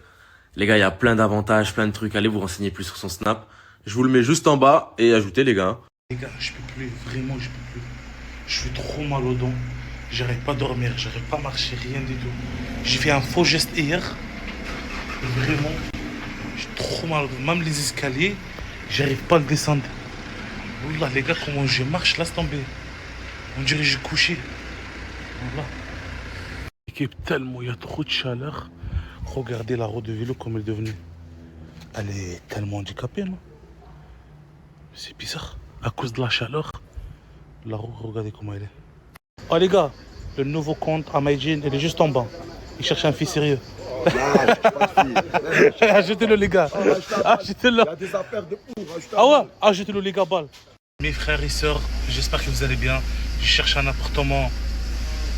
Les gars, il y a plein d'avantages, plein de trucs. Allez vous renseigner plus sur son Snap. Je vous le mets juste en bas et ajoutez les gars. Les gars, je peux plus, vraiment je peux plus. Je suis trop mal au dos. J'arrive pas à dormir, j'arrive pas à marcher, rien du tout. J'ai fait un faux geste hier. Vraiment, j'ai trop mal au dos. Même les escaliers, j'arrive pas à le descendre. Wallah, les gars, comment je marche, laisse tomber. On dirait que j'ai couché. Voilà. Tellement il y a trop de chaleur. Regardez la roue de vélo comme elle est devenue. Elle est tellement handicapée, non? C'est bizarre. À cause de la chaleur, la roue, regardez comment elle est. Oh les gars, le nouveau compte à MyGen, il est juste en bas. Il cherche un fils sérieux. Achetez-le les gars. Achetez-le. Il y a des affaires de pour. Ah ouais, achetez-le les gars, balle. Mes frères et sœurs, j'espère que vous allez bien. Je cherche un appartement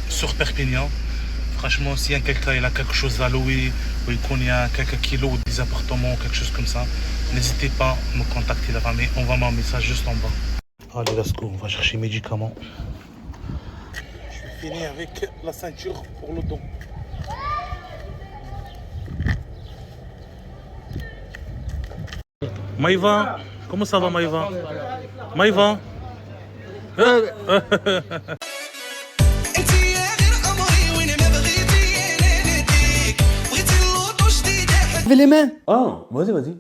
sur Perpignan. Franchement, s'il y a quelqu'un qui a quelque chose à louer, ou il connaît quelqu'un qui loue des appartements, quelque chose comme ça, n'hésitez pas à me contacter là-bas, mais envoie-moi un message juste en bas. Allez, let's go, on va chercher médicaments. Je vais finir avec la ceinture pour le dos. Maïva, comment ça va Maïva? Maïva? Levez les mains. Ah, vas-y.